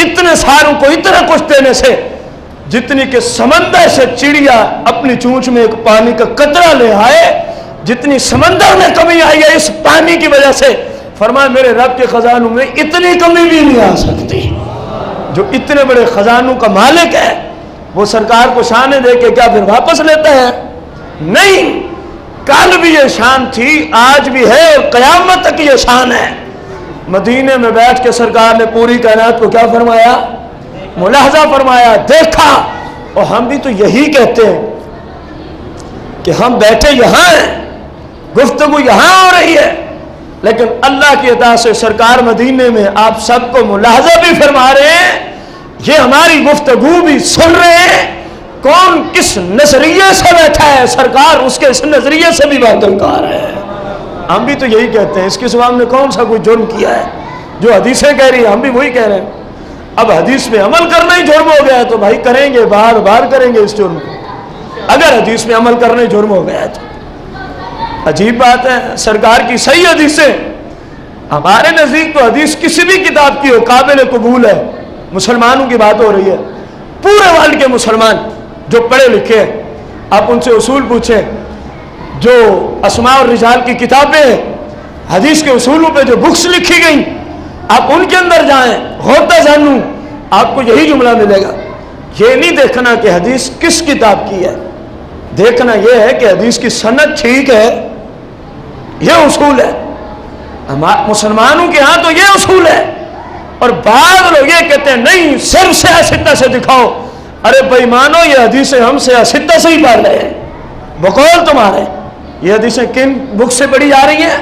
اتنے ساروں کو اتنا کچھ دینے سے جتنی کہ سمندر سے چڑیا اپنی چونچ میں ایک پانی کا قطرہ لے آئے، جتنی سمندر میں کمی آئی ہے اس پانی کی وجہ سے، فرمایا میرے رب کے خزانوں میں اتنی کمی بھی نہیں آ سکتی۔ جو اتنے بڑے خزانوں کا مالک ہے وہ سرکار کو شان دے کے کیا پھر واپس لیتا ہے؟ نہیں، کل بھی یہ شان تھی، آج بھی ہے اور قیامت تک یہ شان ہے۔ مدینے میں بیٹھ کے سرکار نے پوری کائنات کو کیا فرمایا؟ ملاحظہ فرمایا، دیکھا۔ اور ہم بھی تو یہی کہتے ہیں کہ ہم بیٹھے یہاں ہیں، گفتگو یہاں ہو رہی ہے، لیکن اللہ کی عطا سے سرکار مدینے میں آپ سب کو ملاحظہ بھی فرما رہے ہیں، یہ ہماری گفتگو بھی سن رہے ہیں۔ کون کس نظریے سے بیٹھا ہے سرکار اس کے اس نظریے سے بھی باتیں کر رہے ہیں۔ ہم بھی تو یہی کہتے ہیں، اس کے سوا ہم نے کون سا کوئی جرم کیا ہے؟ جو حدیثیں کہہ رہی ہیں ہم بھی وہی کہہ رہے ہیں۔ اب حدیث میں عمل کرنا ہی جرم ہو گیا ہے تو بھائی کریں گے، بار بار کریں گے اس جرم کو، اگر حدیث میں عمل کرنا ہی جرم ہو گیا ہے تو۔ عجیب بات ہے، سرکار کی صحیح حدیثیں ہمارے نزدیک تو حدیث کسی بھی کتاب کی ہو قابل قبول ہے۔ مسلمانوں کی بات ہو رہی ہے، پورے ورلڈ کے مسلمان جو پڑھے لکھے ہیں، آپ ان سے اصول پوچھیں، جو اسماء اور رجال کی کتابیں ہیں، حدیث کے اصولوں پہ جو بکس لکھی گئیں، آپ ان کے اندر جائیں، ہوتا جانوں، آپ کو یہی جملہ ملے گا۔ یہ نہیں دیکھنا کہ حدیث کس کتاب کی ہے، دیکھنا یہ ہے کہ حدیث کی سند ٹھیک ہے۔ یہ اصول ہے مسلمانوں کے ہاں، تو یہ اصول ہے۔ اور بعض لوگ یہ کہتے ہیں نہیں صرف سیاستہ سے دکھاؤ۔ ارے بھائی مانو یہ حدیثیں ہم سیاستہ سے ہی پڑھ رہے ہیں بقول تمہارے۔ یہ حدیثیں کن بک سے پڑھی جا رہی ہیں؟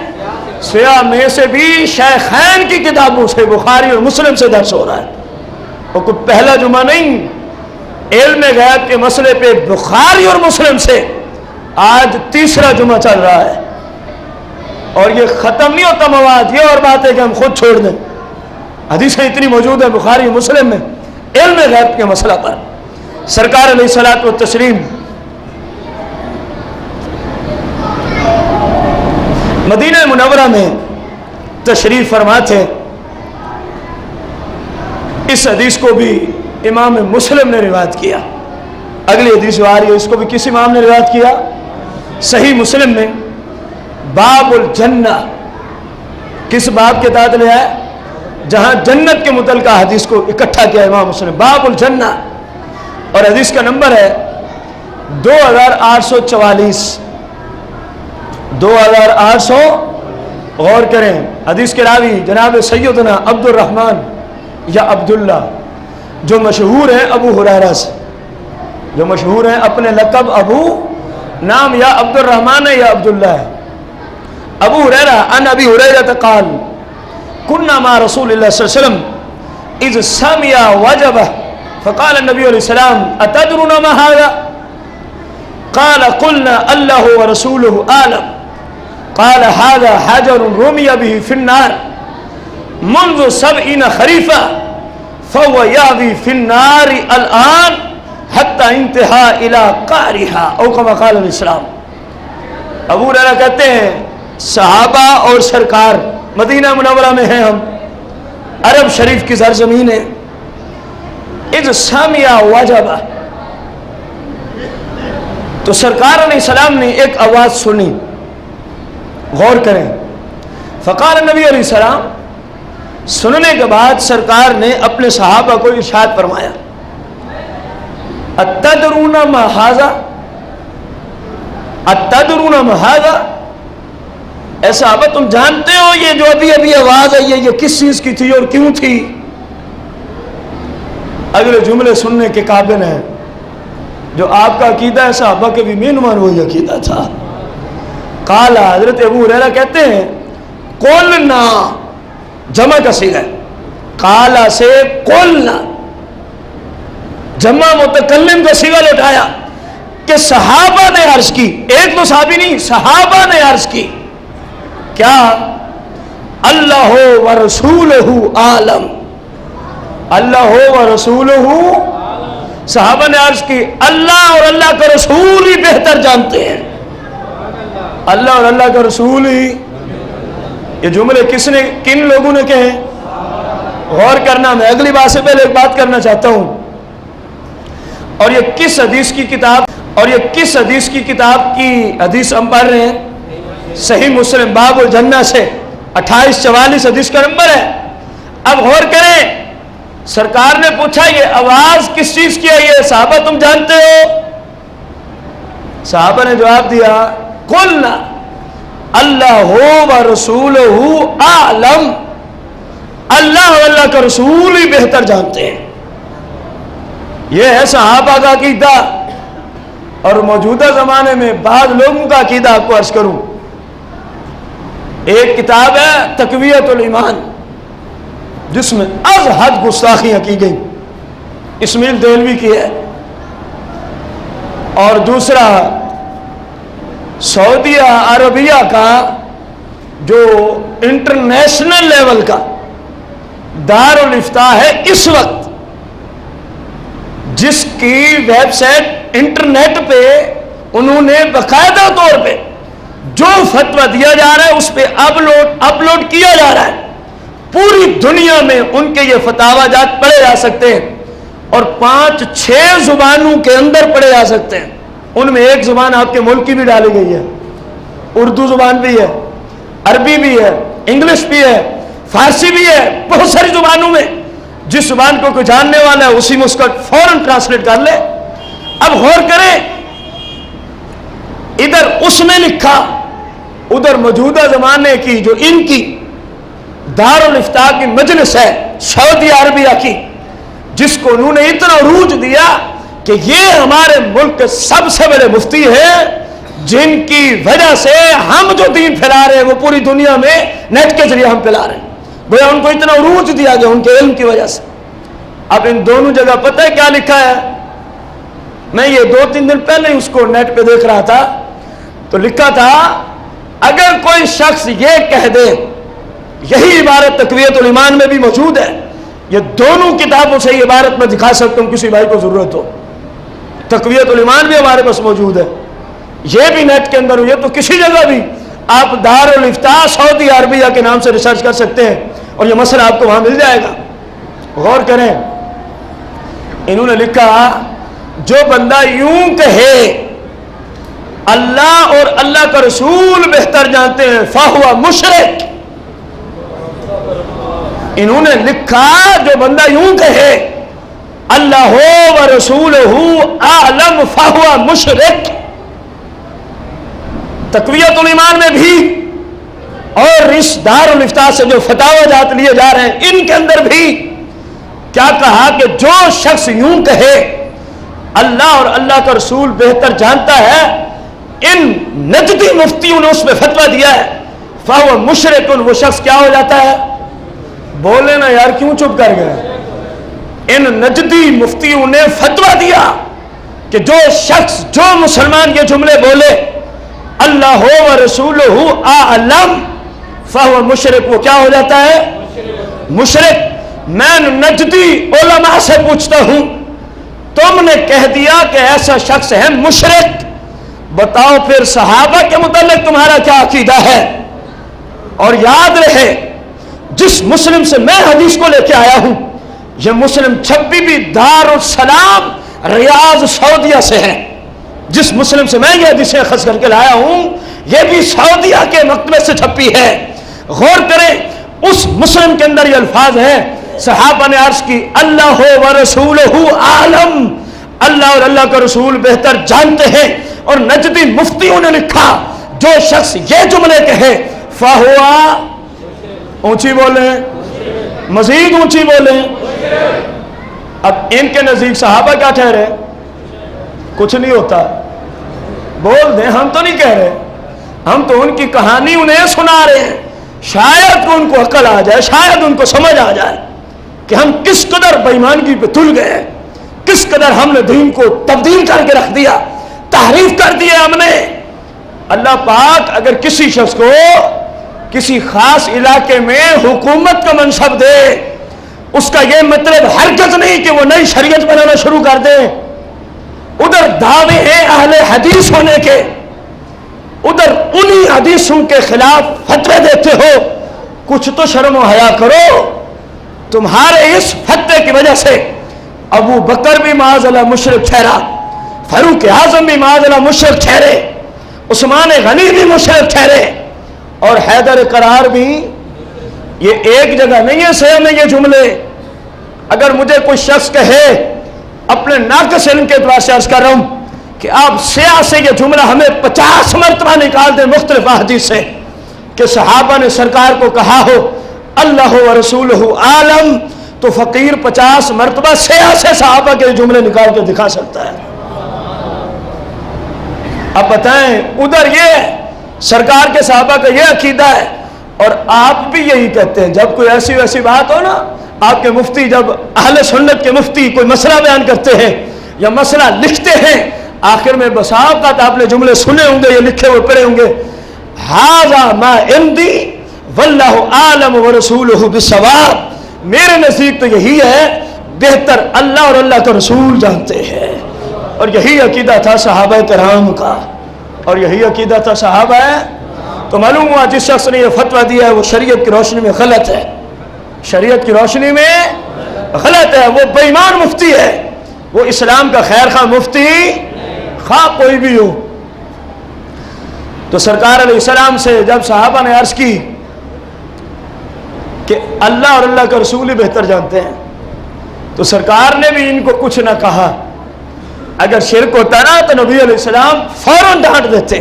سیاہ میں سے بھی شیخین کی کتابوں سے، بخاری اور مسلم سے درس ہو رہا ہے۔ اور کوئی پہلا جمعہ نہیں، علم غیب کے مسئلے پہ بخاری اور مسلم سے آج تیسرا جمعہ چل رہا ہے، اور یہ ختم نہیں ہوتا مواد۔ یہ اور بات ہے کہ ہم خود چھوڑ دیں، حدیثیں اتنی موجود ہیں بخاری اور مسلم میں علم غیب کے مسئلہ پر۔ سرکار علیہ الصلوۃ والتسلیم مدینہ منورہ میں تشریف فرما تھے۔ اس حدیث کو بھی امام مسلم نے روایت کیا۔ اگلی حدیث جو آ رہی ہے اس کو بھی کس امام نے روایت کیا؟ صحیح مسلم میں باب الجنہ، کس باب کے تحت لیا ہے؟ جہاں جنت کے متعلقہ حدیث کو اکٹھا کیا امام مسلم، باب الجنہ، اور حدیث کا نمبر ہے 2844 2800۔ غور کریں، حدیث کے راوی جناب سیدنا عبد الرحمن یا عبداللہ، جو مشہور ہیں ابو ہریرہ سے، جو مشہور ہیں اپنے لقب ابو، نام یا عبد الرحمن ہے یا عبداللہ ہے۔ ابو ہریرہ عن ابی ہریرہ قال كنا مع رسول الله صلى الله عليه وسلم اذ سمع وجبه فقال النبي عليه السلام اتدرون ما هذا؟ قال قلنا الله ورسوله اعلم. قال هذا حجر رمي به في النار منذ 70 خريفا فهو يهوي في النار الآن حتى انتهى الى قعرها او كما قال الاسلام۔ ابو ہریرہ کہتے ہیں صحابہ اور سرکار مدینہ منورہ میں ہیں، ہم عرب شریف کی سرزمین ہے۔ اذ سمع وجبہ، تو سرکار علیہ السلام نے ایک آواز سنی، غور کریں۔ فقال نبی علیہ السلام، سننے کے بعد سرکار نے اپنے صحابہ کو ارشاد فرمایا، اتدرون ما ھذا؟ اتدرون ما ھذا؟ اے صحابہ تم جانتے ہو یہ جو ابھی ابھی آواز آئی ہے یہ کس چیز کی تھی اور کیوں تھی؟ اگلے جملے سننے کے قابل ہیں۔ جو آپ کا عقیدہ ہے صحابہ کے بھی مینمان وہی عقیدہ تھا۔ قال، حضرت ابو ہریرہ کہتے ہیں قلنا، جمع کا صیغہ ہے، قال سے قلنا، جمع متکلم کا صیغہ لوٹایا کہ صحابہ نے عرض کی، ایک تو صحابی نہیں، صحابہ نے عرض کی کیا؟ اللہ و رسولہ عالم، اللہ و رسولہ، صحابہ نے عرض کی اللہ اور اللہ کا رسول ہی بہتر جانتے ہیں، اللہ اور اللہ کا رسول ہی۔ یہ جملے کن لوگوں نے کہے؟ غور کرنا، میں اگلی بات سے پہلے ایک بات کرنا چاہتا ہوں، اور یہ کس حدیث کی کتاب کی حدیث ہم پڑھ رہے ہیں؟ صحیح مسلم باب الجنہ سے 2844 حدیث کا نمبر ہے۔ اب غور کریں، سرکار نے پوچھا یہ آواز کس چیز کی ہے؟ یہ صحابہ تم جانتے ہو؟ صحابہ نے جواب دیا قلنا اللہ و رسولہ اعلم، اللہ اور اللہ کا رسول ہی بہتر جانتے ہیں۔ یہ ہے صحابہ کا عقیدہ، اور موجودہ زمانے میں بعض لوگوں کا عقیدہ آپ کو عرض کروں۔ ایک کتاب ہے تقویت الایمان، جس میں از حد گستاخیاں کی گئی، اسماعیل دہلوی کی ہے، اور دوسرا سعودی عربیہ کا جو انٹرنیشنل لیول کا دارالافتاء ہے اس وقت، جس کی ویب سائٹ انٹرنیٹ پہ انہوں نے باقاعدہ طور پہ جو فتویٰ دیا جا رہا ہے اس پہ اپلوڈ کیا جا رہا ہے۔ پوری دنیا میں ان کے یہ فتاوی جات پڑھے جا سکتے ہیں، اور 5-6 زبانوں کے اندر پڑھے جا سکتے ہیں۔ ان میں ایک زبان آپ کے ملک کی بھی ڈالی گئی ہے، اردو زبان بھی ہے، عربی بھی ہے، انگلش بھی ہے، فارسی بھی ہے، بہت ساری زبانوں میں۔ جس زبان کو کوئی جاننے والا ہے اسی میں اس کا فوراً ٹرانسلیٹ کر لے۔ اب غور کریں، ادھر اس نے لکھا، ادھر موجودہ زمانے کی جو ان کی دارالافتاء کی مجلس ہے سعودی عربیہ کی، جس کو انہوں نے اتنا عروج دیا کہ یہ ہمارے ملک کے سب سے بڑے مفتی ہیں، جن کی وجہ سے ہم جو دین پھیلا رہے ہیں وہ پوری دنیا میں نیٹ کے ذریعے ہم پھیلا رہے ہیں۔ گویا ان کو اتنا عروج دیا گیا ان کے علم کی وجہ سے۔ اب ان دونوں جگہ پتہ ہے کیا لکھا ہے؟ میں یہ 2-3 دن پہلے اس کو نیٹ پہ دیکھ رہا تھا، تو لکھا تھا اگر کوئی شخص یہ کہہ دے، یہی عبارت تقویت الایمان میں بھی موجود ہے، یہ دونوں کتابوں سے یہ عبارت میں دکھا سکتا ہوں کسی بھائی کو ضرورت ہو، تقویت الایمان بھی ہمارے پاس موجود ہے، یہ بھی نیٹ کے اندر ہوئی ہے، تو کسی جگہ بھی آپ دارالافتاء سعودی عربیہ کے نام سے ریسرچ کر سکتے ہیں اور یہ مسئلہ آپ کو وہاں مل جائے گا۔ غور کریں، انہوں نے لکھا جو بندہ یوں کہے اللہ اور اللہ کا رسول بہتر جانتے ہیں فہو مشرک۔ انہوں نے لکھا جو بندہ یوں کہے اللہ و رسولہ اعلم فہو مشرک۔ تقویت الایمان میں بھی اور اس دارالافتاء سے جو فتاوی جات لیے جا رہے ہیں ان کے اندر بھی کیا کہا کہ جو شخص یوں کہے اللہ اور اللہ کا رسول بہتر جانتا ہے، ان نجدی مفتیوں نے اس میں فتویٰ دیا ہے، فہو مشرک، وہ شخص کیا ہو جاتا ہے؟ بولے نا یار، کیوں چپ کر گئے؟ ان نجدی مفتیوں نے فتویٰ دیا کہ جو شخص، جو مسلمان یہ جملے بولے اللہ و رسولہ اعلم فہو مشرک، وہ کیا ہو جاتا ہے؟ مشرک۔ میں نجدی علماء سے پوچھتا ہوں، تم نے کہہ دیا کہ ایسا شخص ہے مشرک، بتاؤ پھر صحابہ کے متعلق تمہارا کیا عقیدہ ہے؟ اور یاد رہے جس مسلم سے میں حدیث کو لے کے آیا ہوں، یہ مسلم چھپی بھی دارالسلام ریاض سعودیہ سے ہے۔ جس مسلم سے میں یہ حدیثیں اخذ کر کے لایا ہوں یہ بھی سعودیہ کے مکتبے سے چھپی ہے۔ غور کریں، اس مسلم کے اندر یہ الفاظ ہیں، صحابہ نے عرض کی اللہ و رسولہ عالم، اللہ اور اللہ کا رسول بہتر جانتے ہیں، اور نجدی مفتیوں نے لکھا جو شخص یہ جملے کہے فہوا، اونچی بولیں، مزید اونچی بولیں۔ اب ان کے نزدیک صحابہ کیا ٹھہرے؟ کچھ نہیں ہوتا، بول دیں، ہم تو نہیں کہہ رہے، ہم تو ان کی کہانی انہیں سنا رہے ہیں، شاید ان کو عقل آ جائے، شاید ان کو سمجھ آ جائے کہ ہم کس قدر بے ایمانگی پہ تل گئے، کس قدر ہم نے دین کو تبدیل کر کے رکھ دیا، تحریف کر دیا ہم نے۔ اللہ پاک اگر کسی شخص کو کسی خاص علاقے میں حکومت کا منصب دے، اس کا یہ مطلب ہرگز نہیں کہ وہ نئی شریعت بنانا شروع کر دے۔ ادھر دعوے ہیں اہل حدیث ہونے کے، ادھر انہی حدیثوں کے خلاف فتوے دیتے ہو، کچھ تو شرم و حیا کرو. تمہارے اس فتوے کی وجہ سے ابو بکر بھی معاذ اللہ مشرک ٹھہرا, فاروق اعظم بھی معاذ اللہ مشرک ٹھہرے, عثمان غنی بھی مشرک ٹھہرے, اور حیدر قرار بھی. یہ ایک جگہ نہیں ہے سیاح میں یہ جملے. اگر مجھے کوئی شخص کہے, اپنے ناقص علم کے اعتبار سے عرض کر رہا ہوں کہ آپ سیاح سے یہ جملہ ہمیں 50 مرتبہ نکال دیں مختلف احادیث سے کہ صحابہ نے سرکار کو کہا ہو اللہ و رسولہ عالم, تو فقیر 50 مرتبہ سیاح سے صحابہ کے جملے نکال کے دکھا سکتا ہے. اب بتائیں, ادھر یہ سرکار کے صحابہ کا یہ عقیدہ ہے, اور آپ بھی یہی کہتے ہیں. جب کوئی ایسی ویسی بات ہو نا, آپ کے مفتی جب اہل سنت کے مفتی کوئی مسئلہ بیان کرتے ہیں یا مسئلہ لکھتے ہیں, آخر میں بس اوقات آپ نے جملے سنے ہوں گے یا لکھے ہوئے پڑھے ہوں گے, ھذا ما عندی واللہ اعلم ورسولہ بالصواب, میرے نزدیک تو یہی ہے, بہتر اللہ اور اللہ کا رسول جانتے ہیں. اور یہی عقیدہ تھا صحابہ کرام کا, اور یہی عقیدہ تھا صحابہ ہے. تو معلوم ہوا جس شخص نے یہ فتویٰ دیا ہے وہ شریعت کی روشنی میں غلط ہے, شریعت کی روشنی میں غلط ہے, وہ بے ایمان مفتی ہے, وہ اسلام کا خیر خواہ مفتی خواہ کوئی بھی ہو. تو سرکار علیہ السلام سے جب صحابہ نے عرض کی کہ اللہ اور اللہ کا رسول ہی بہتر جانتے ہیں, تو سرکار نے بھی ان کو کچھ نہ کہا. اگر شرک ہوتا نا تو نبی علیہ السلام فوراً ڈانٹ دیتے,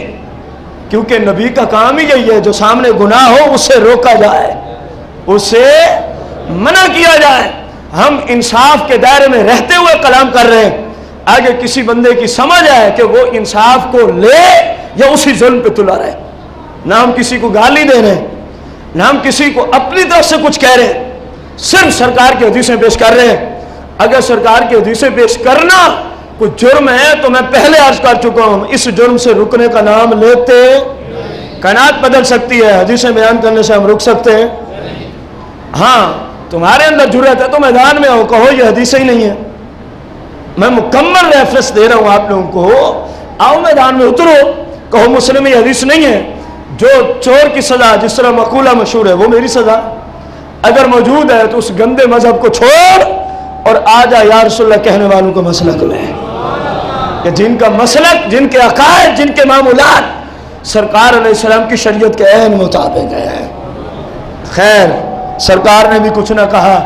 کیونکہ نبی کا کام ہی یہی ہے, جو سامنے گناہ ہو اس سے روکا جائے, اس سے منع کیا جائے. ہم انصاف کے دائرے میں رہتے ہوئے کلام کر رہے ہیں, آگے کسی بندے کی سمجھ آئے کہ وہ انصاف کو لے یا اسی ظلم پہ تلا رہے. نہ ہم کسی کو گالی دے رہے ہیں, نہ ہم کسی کو اپنی طرف سے کچھ کہہ رہے ہیں, صرف سرکار کی حدیثیں پیش کر رہے ہیں. اگر سرکار کی حدیثیں پیش کرنا کوئی جرم ہے تو میں پہلے عرض کر چکا ہوں, اس جرم سے رکنے کا نام لیتے. کائنات بدل سکتی ہے, حدیثیں بیان کرنے سے ہم رک سکتے ہیں؟ ہاں, تمہارے اندر جرأت ہے تو میدان میں آؤ, کہو یہ حدیثیں ہی نہیں ہے. میں مکمل ریفرنس دے رہا ہوں آپ لوگوں کو, آؤ میدان میں اترو, کہو مسلم یہ حدیث نہیں ہے. جو چور کی سزا جس طرح مقولہ مشہور ہے وہ میری سزا, اگر موجود ہے تو اس گندے مذہب کو چھوڑ اور آ جا یا رسول اللہ کہنے والوں کو مسلک میں, کہ جن کا مسلک, جن کے عقائد, جن کے معمولات سرکار علیہ السلام کی شریعت کے عین مطابق ہے. خیر, سرکار نے بھی کچھ نہ کہا.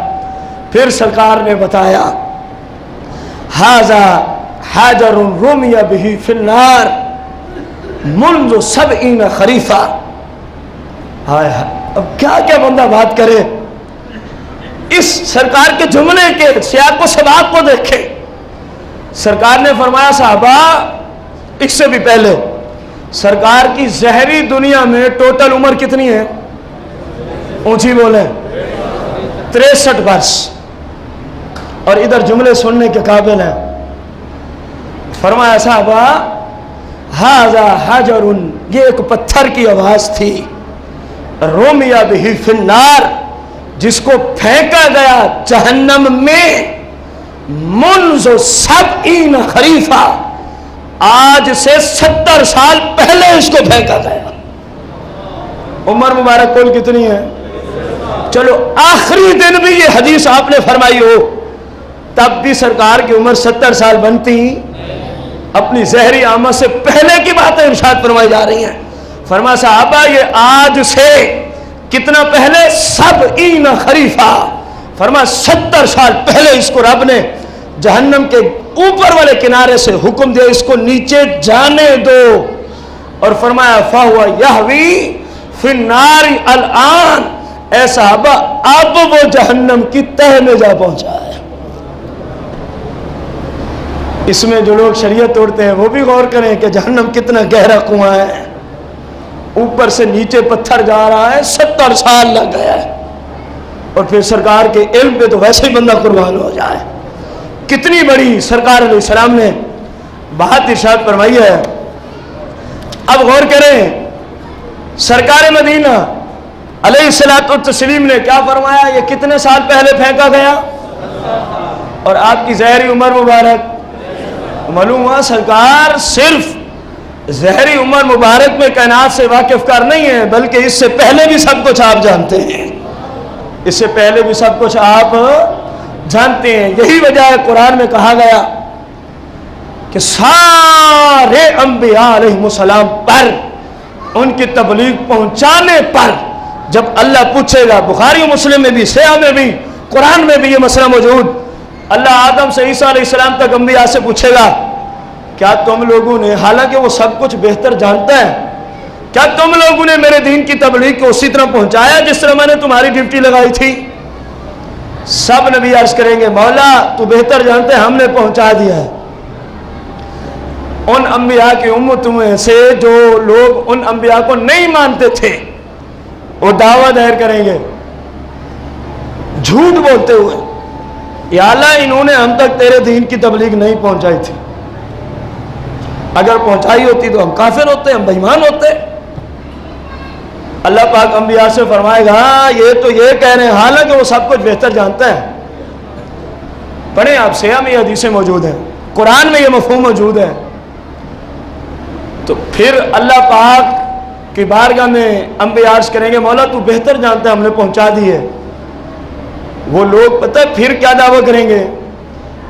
پھر سرکار نے بتایا ھذا حجر رمی بہ فی النار منذ 70 خریفہ. ہائے اب کیا کیا بندہ بات کرے, اس سرکار کے جملے کے سیاق و سباق کو دیکھے. سرکار نے فرمایا صحابہ, اس سے بھی پہلے سرکار کی ظاہری دنیا میں ٹوٹل عمر کتنی ہے؟ اونچی بولیں, 63 برس. اور ادھر جملے سننے کے قابل ہیں. فرمایا صحابہ ھذا حجر, یہ ایک پتھر کی آواز تھی, رمی بہ فی النار, جس کو پھینکا گیا جہنم میں منذ 70 خریفہ, آج سے 70 سال پہلے اس کو پھینکا گیا. عمر مبارک کل کتنی ہے؟ چلو آخری دن بھی یہ حدیث آپ نے فرمائی ہو, تب بھی سرکار کی عمر 70 سال بنتی, اپنی ظاہری آمد سے پہلے کی باتیں ارشاد فرمائی جا رہی ہیں. فرمایا صحابہ یہ آج سے کتنا پہلے؟ 70 خریفہ. فرمایا 70 سال پہلے اس کو رب نے جہنم کے اوپر والے کنارے سے حکم دیا اس کو نیچے جانے دو, اور فرمایا فَهُوَ يَهْوِي فِي النَّارِ الْآن, اے صحابہ اب وہ جہنم کی تہ میں جا پہنچا ہے. اس میں جو لوگ شریعت توڑتے ہیں وہ بھی غور کریں کہ جہنم کتنا گہرا کنواں ہے, اوپر سے نیچے پتھر جا رہا ہے, 70 سال لگ گیا ہے. اور پھر سرکار کے علم پہ تو ویسے ہی بندہ قربان ہو جائے. کتنی بڑی سرکار علیہ السلام نے بات ارشاد فرمائی ہے. اب غور کریں, سرکار مدینہ علیہ الصلوۃ والتسلیم نے کیا فرمایا؟ یہ کتنے سال پہلے پھینکا گیا؟ اور آپ کی ظاہری عمر مبارک, معلوم ہوا سرکار صرف ظہری عمر مبارک میں کائنات سے واقف کار نہیں ہے، بلکہ اس سے پہلے بھی سب کچھ آپ جانتے ہیں، اس سے پہلے بھی سب کچھ آپ جانتے ہیں۔ یہی وجہ ہے قرآن میں کہا گیا کہ سارے انبیاء علیہ السلام پر، ان کی تبلیغ پہنچانے پر جب اللہ پوچھے گا، بخاری و مسلم میں بھی، صحیح میں بھی، قرآن میں بھی یہ مسئلہ موجود، اللہ آدم سے عیسیٰ علیہ السلام تک انبیاء سے پوچھے گا، کیا تم لوگوں نے، حالانکہ وہ سب کچھ بہتر جانتا ہے، کیا تم لوگوں نے میرے دین کی تبلیغ کو اسی طرح پہنچایا جس طرح میں نے تمہاری ڈیوٹی لگائی تھی؟ سب نبی عرض کریں گے، مولا تو بہتر جانتے، ہم نے پہنچا دیا ہے۔ ان انبیاء کی امتوں میں سے جو لوگ ان انبیاء کو نہیں مانتے تھے، وہ دعویٰ دائر کریں گے جھوٹ بولتے ہوئے، یا اللہ انہوں نے ہم تک تیرے دین کی تبلیغ نہیں پہنچائی تھی، اگر پہنچائی ہوتی تو ہم کافر ہوتے، ہم بے ایمان ہوتے۔ اللہ پاک انبیاء سے فرمائے گا، یہ تو یہ کہہ رہے ہیں حالانکہ وہ سب کچھ بہتر جانتا ہے۔ پڑھیں آپ، صحیح میں حدیثیں موجود ہیں، قرآن میں یہ مفہوم موجود ہے۔ تو پھر اللہ پاک کی بارگاہ میں انبیاء عرض کریں گے، مولا تو بہتر جانتا ہے، ہم نے پہنچا دی ہے۔ وہ لوگ پتہ ہے پھر کیا دعویٰ کریں گے،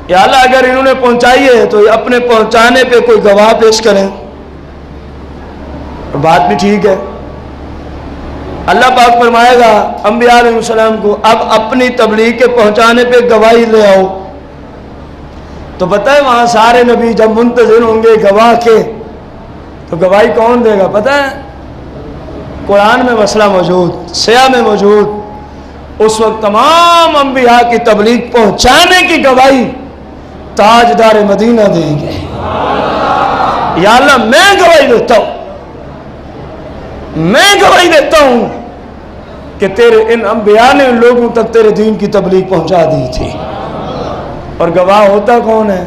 یا اللہ اگر انہوں نے پہنچائی ہے تو اپنے پہنچانے پہ کوئی گواہ پیش کریں۔ بات بھی ٹھیک ہے۔ اللہ پاک فرمائے گا انبیاء علیہ السلام کو، اب اپنی تبلیغ کے پہنچانے پہ گواہی لے آؤ۔ تو پتہ ہے وہاں سارے نبی جب منتظر ہوں گے گواہ کے، تو گواہی کون دے گا پتہ ہے؟ قرآن میں مسئلہ موجود، سیاہ میں موجود، اس وقت تمام انبیاء کی تبلیغ پہنچانے کی گواہی تاجدار مدینہ دیں گے، یا اللہ میں گواہی دیتا ہوں، میں گواہی دیتا ہوں کہ تیرے ان انبیاء نے ان لوگوں تک تیرے دین کی تبلیغ پہنچا دی تھی۔ اور گواہ ہوتا کون ہے؟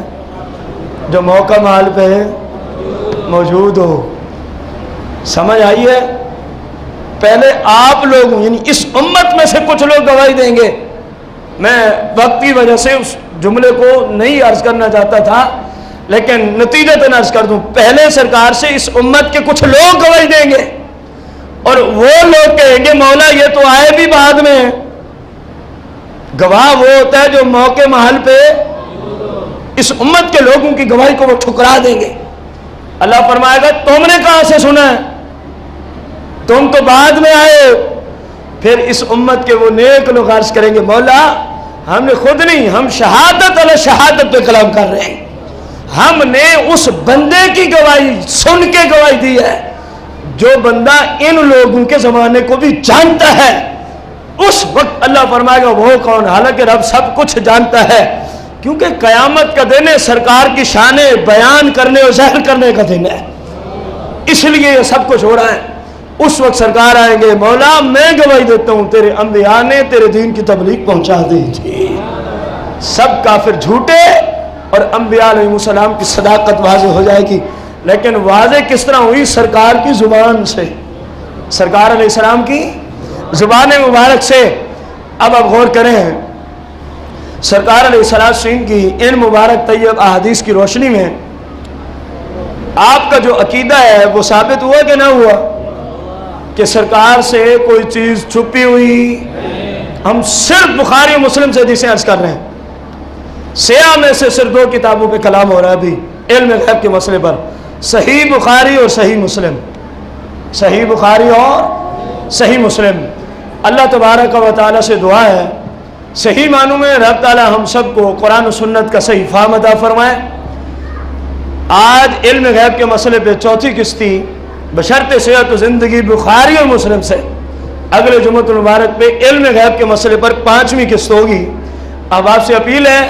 جو موقع محل پہ موجود ہو۔ سمجھ آئی ہے؟ پہلے آپ لوگ، یعنی اس امت میں سے کچھ لوگ گواہی دیں گے۔ میں وقت کی وجہ سے اس جملے کو نہیں عرض کرنا چاہتا تھا، لیکن نتیجتاً عرض کر دوں، پہلے سرکار سے اس امت کے کچھ لوگ گواہی دیں گے، اور وہ لوگ کہیں گے مولا یہ تو آئے بھی بعد میں۔ گواہ وہ ہوتا ہے جو موقع محل پہ اس امت کے لوگوں کی گواہی کو وہ ٹھکرا دیں گے۔ اللہ فرمائے گا تم نے کہاں سے سنا ہے؟ تم تو بعد میں آئے۔ پھر اس امت کے وہ نیک لوگ عرض کریں گے مولا ہم نے خود نہیں، ہم شہادت علی شہادت پہ کلام کر رہے ہیں، ہم نے اس بندے کی گواہی سن کے گواہی دی ہے جو بندہ ان لوگوں کے زمانے کو بھی جانتا ہے۔ اس وقت اللہ فرمائے گا وہ کون؟ حالانکہ رب سب کچھ جانتا ہے، کیونکہ قیامت کا دن ہے، سرکار کی شان بیان کرنے اور ظاہر کرنے کا دن ہے، اس لیے یہ سب کچھ ہو رہا ہے۔ اس وقت سرکار آئیں گے مولا میں گواہی دیتا ہوں تیرے انبیاء نے تیرے دین کی تبلیغ پہنچا دی تھی۔ سب کافر جھوٹے اور انبیاء علیہ السلام کی صداقت واضح ہو جائے گی۔ لیکن واضح کس طرح ہوئی؟ سرکار کی زبان سے، سرکار علیہ السلام کی زبان مبارک سے۔ اب آپ غور کریں، سرکار علیہ السلام کی ان مبارک طیب احادیث کی روشنی میں آپ کا جو عقیدہ ہے وہ ثابت ہوا کہ نہ ہوا کہ سرکار سے کوئی چیز چھپی ہوئی؟ ہم صرف بخاری و مسلم سے حدیثیں عرض کر رہے ہیں، سیاہ میں سے صرف 2 کتابوں پہ کلام ہو رہا ہے ابھی علم غیب کے مسئلے پر، صحیح بخاری اور صحیح مسلم، صحیح بخاری اور صحیح مسلم۔ اللہ تبارک و تعالیٰ سے دعا ہے صحیح معنوں میں رب تعالیٰ ہم سب کو قرآن و سنت کا صحیح فہم عطا فرمائے۔ آج علم غیب کے مسئلے پہ 4تھی قسطی بشرط صحت و زندگی بخاری اور مسلم سے، اگلے جمعۃ المبارک پہ علم غیب کے مسئلے پر 5ویں قسط ہوگی۔ اب آپ سے اپیل ہے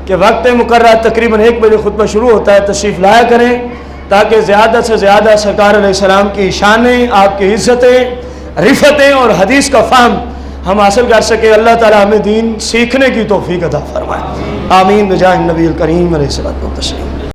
کہ وقت مقررہ تقریباً 1 بجے خطبہ شروع ہوتا ہے، تشریف لایا کریں تاکہ زیادہ سے زیادہ سرکار علیہ السلام کی شانیں، آپ کی عزتیں، رفتیں اور حدیث کا فہم ہم حاصل کر سکے۔ اللہ تعالیٰ ہمیں دین سیکھنے کی توفیق عطا فرمائے، آمین بجاہ النبی الکریم علیہ الصلوۃ والتسلیم۔